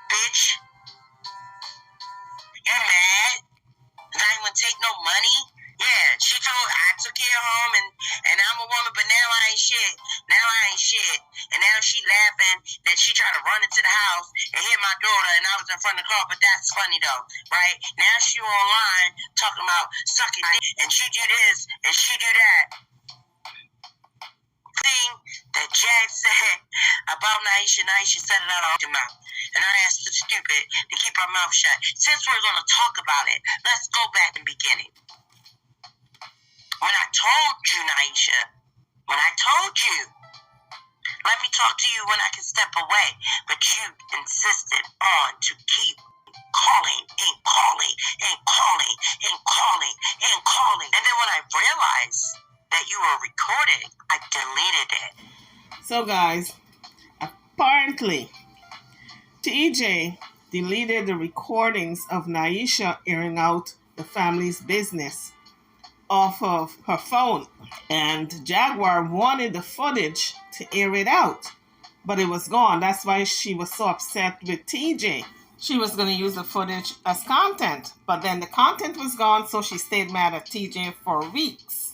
bitch. You mad? And I ain't gonna take no money? Yeah, she told I took care of home and I'm a woman, but now I ain't shit. Now I ain't shit. And now she laughing that she tried to run into the house and hit my daughter and I was in front of the car, but that's funny though, right? Now she online talking about sucking and she do this and she do that. Thing that Jag said about Naisha said it out of her mouth. And I asked the stupid to keep her mouth shut. Since we're going to talk about it, let's go back in the beginning. When I told you, Naisha, when I told you, let me talk to you when I can step away. But you insisted on to keep calling and calling and calling and calling and calling. And then when I realized that you were recording, I deleted it. So guys, apparently TJ deleted the recordings of Naisha airing out the family's business off of her phone, and Jaguar wanted the footage to air it out, but it was gone. That's why she was so upset with TJ. She was going to use the footage as content, but then the content was gone, so she stayed mad at TJ for weeks.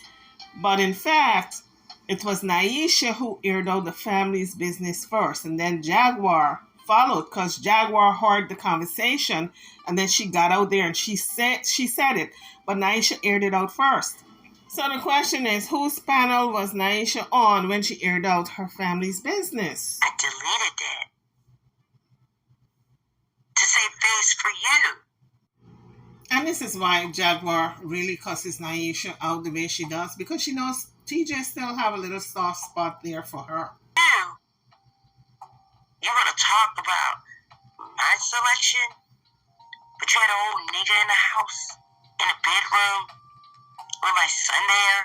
But in fact, it was Naisha who aired out the family's business first, and then Jaguar followed because Jaguar heard the conversation, and then she got out there and she said it, but Naisha aired it out first. So the question is, whose panel was Naisha on when she aired out her family's business? I deleted it to save face for you. And this is why Jaguar really cusses Naisha out the way she does, because she knows TJ still have a little soft spot there for her. You want to talk about my selection? But you had an old nigga in the house, in a bedroom, with my son there.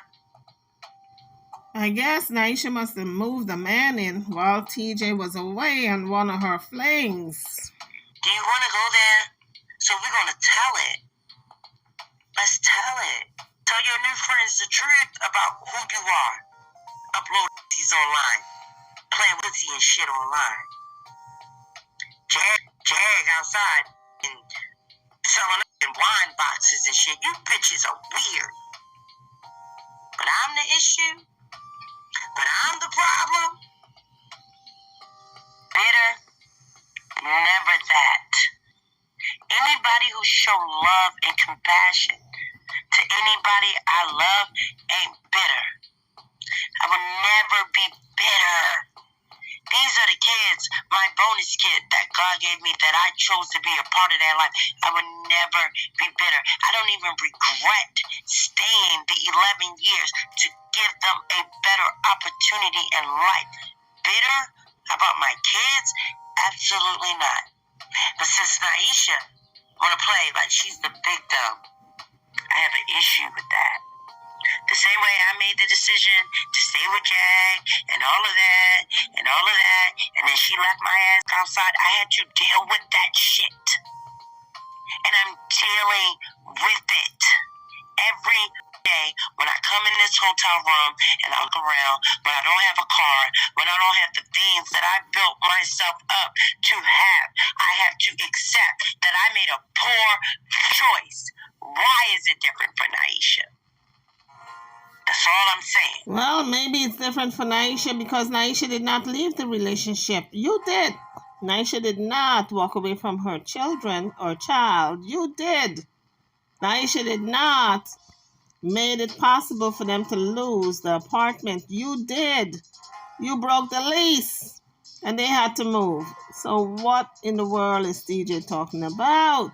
I guess Naisha must have moved the man in while TJ was away on one of her flings. Do you want to go there? So we're going to tell it. Let's tell it. Tell your new friends the truth about who you are. Upload these online. Playing with and shit online. Jag outside and selling up in wine boxes and shit. You bitches are weird. But I'm the issue. But I'm the problem. Bitter. Never that. Anybody who show love and compassion to anybody I love ain't bitter. I will never be bitter. These are the kids, my bonus kid that God gave me that I chose to be a part of their life. I would never be bitter. I don't even regret staying the 11 years to give them a better opportunity in life. Bitter about my kids? Absolutely not. But since Naisha want to play like she's the victim, I have an issue with that. The same way I made the decision to stay with Jag and all of that, and then she left my ass outside, I had to deal with that shit. And I'm dealing with it every day when I come in this hotel room and I look around, when I don't have a car, when I don't have the things that I built myself up to have. I have to accept that I made a poor choice. Why is it different for Naisha? That's all I'm saying. Well, maybe it's different for Naisha because Naisha did not leave the relationship. You did. Naisha did not walk away from her children or child. You did. Naisha did not made it possible for them to lose the apartment. You did. You broke the lease and they had to move. So what in the world is TJ talking about?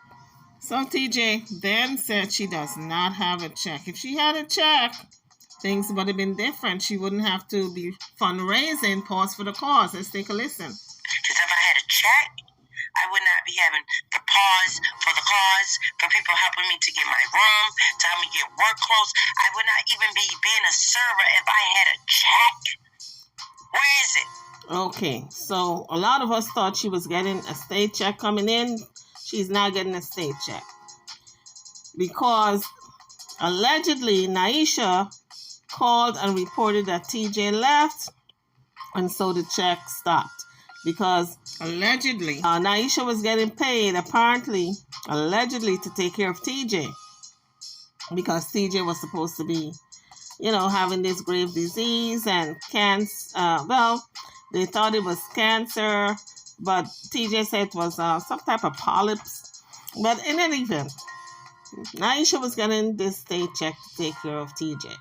So TJ then said she does not have a check. If she had a check, things would have been different. She wouldn't have to be fundraising. Pause for the cause. Let's take a listen. Because if I had a check, I would not be having the pause for the cause, for people helping me to get my room, to help me get work clothes. I would not even be being a server if I had a check. Where is it? Okay, so a lot of us thought she was getting a state check coming in. She's not getting a state check because allegedly Naisha called and reported that TJ left, and so the check stopped because allegedly Naisha was getting paid apparently allegedly to take care of TJ because TJ was supposed to be, you know, having this grave disease and cancer. Well, they thought it was cancer, but TJ said it was some type of polyps. But in any event, Naisha was getting this state check to take care of TJ.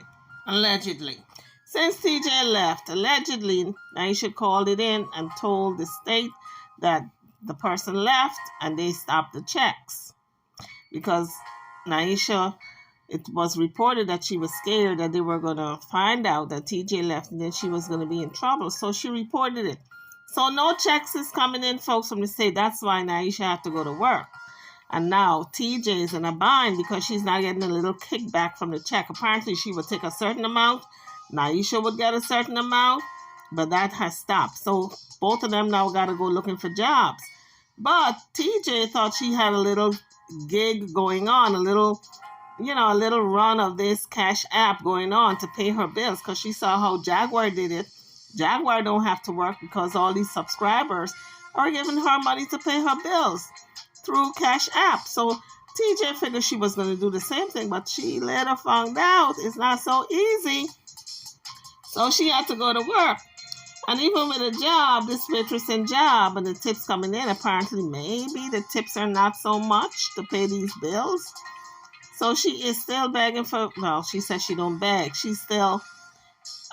Allegedly. Since TJ left, allegedly, Naisha called it in and told the state that the person left and they stopped the checks. Because Naisha, it was reported that she was scared that they were going to find out that TJ left and then she was going to be in trouble. So she reported it. So no checks is coming in, folks, from the state. That's why Naisha had to go to work. And now TJ is in a bind because she's not getting a little kickback from the check. Apparently she would take a certain amount. Naisha would get a certain amount, but that has stopped. So both of them now got to go looking for jobs. But TJ thought she had a little gig going on, a little run of this Cash App going on to pay her bills because she saw how Jaguar did it. Jaguar don't have to work because all these subscribers are giving her money to pay her bills through Cash App. So TJ figured she was going to do the same thing, but she later found out it's not so easy. So she had to go to work. And even with a job, this waitressing job and the tips coming in, apparently maybe the tips are not so much to pay these bills. So she is still begging for, well, she says she don't beg. She's still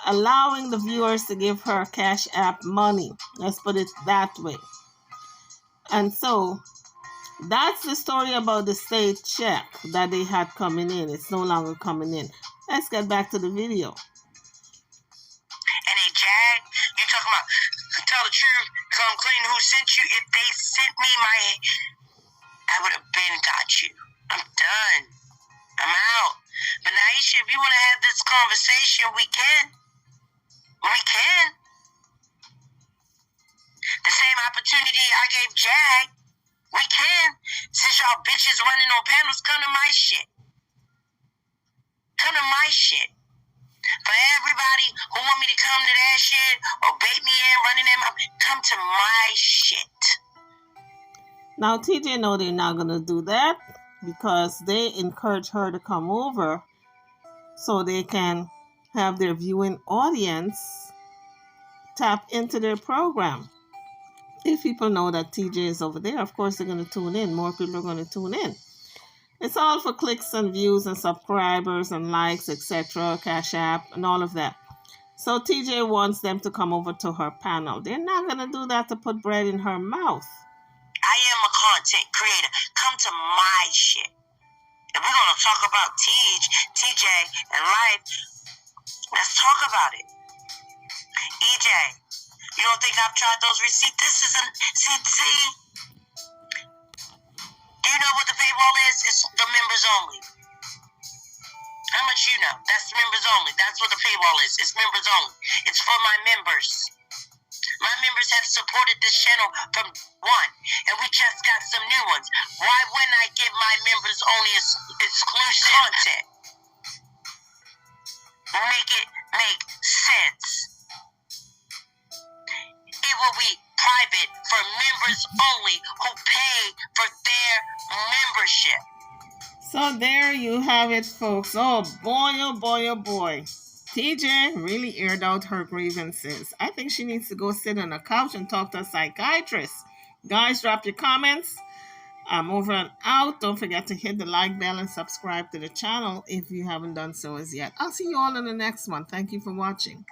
allowing the viewers to give her Cash App money. Let's put it that way. And so that's the story about the state check that they had coming in. It's no longer coming in. Let's get back to the video. And they jag, you talking about, tell the truth, come clean, who sent you? If they sent me I would have been got you. I'm done. I'm out. But Naisha, if you want to have this conversation, we can. We can. The same opportunity I gave Jag, we can. Since y'all bitches running on panels, come to my shit. Come to my shit. For everybody who want me to come to that shit or bait me in, running their mouth, come to my shit. Now, TJ know they're not going to do that because they encourage her to come over so they can have their viewing audience tap into their program. If people know that TJ is over there, of course they're going to tune in. More people are going to tune in. It's all for clicks and views and subscribers and likes, etc., Cash App, and all of that. So TJ wants them to come over to her panel. They're not going to do that to put bread in her mouth. I am a content creator. Come to my shit. If we're going to talk about TJ, and life, let's talk about it. EJ, you don't think I've tried those receipts? This is see? Do you know what the paywall is? It's the members only. How much you know? That's members only. That's what the paywall is. It's members only. It's for my members. My members have supported this channel from one, and we just got some new ones. Why wouldn't I give my members only exclusive content? Make it make sense. It will be private for members only who pay for their membership. So there you have it, folks. Oh boy, oh boy, oh boy. TJ really aired out her grievances. I think she needs to go sit on a couch and talk to a psychiatrist. Guys, drop your comments. I'm over and out. Don't forget to hit the like bell and subscribe to the channel if you haven't done so as yet. I'll see you all in the next one. Thank you for watching.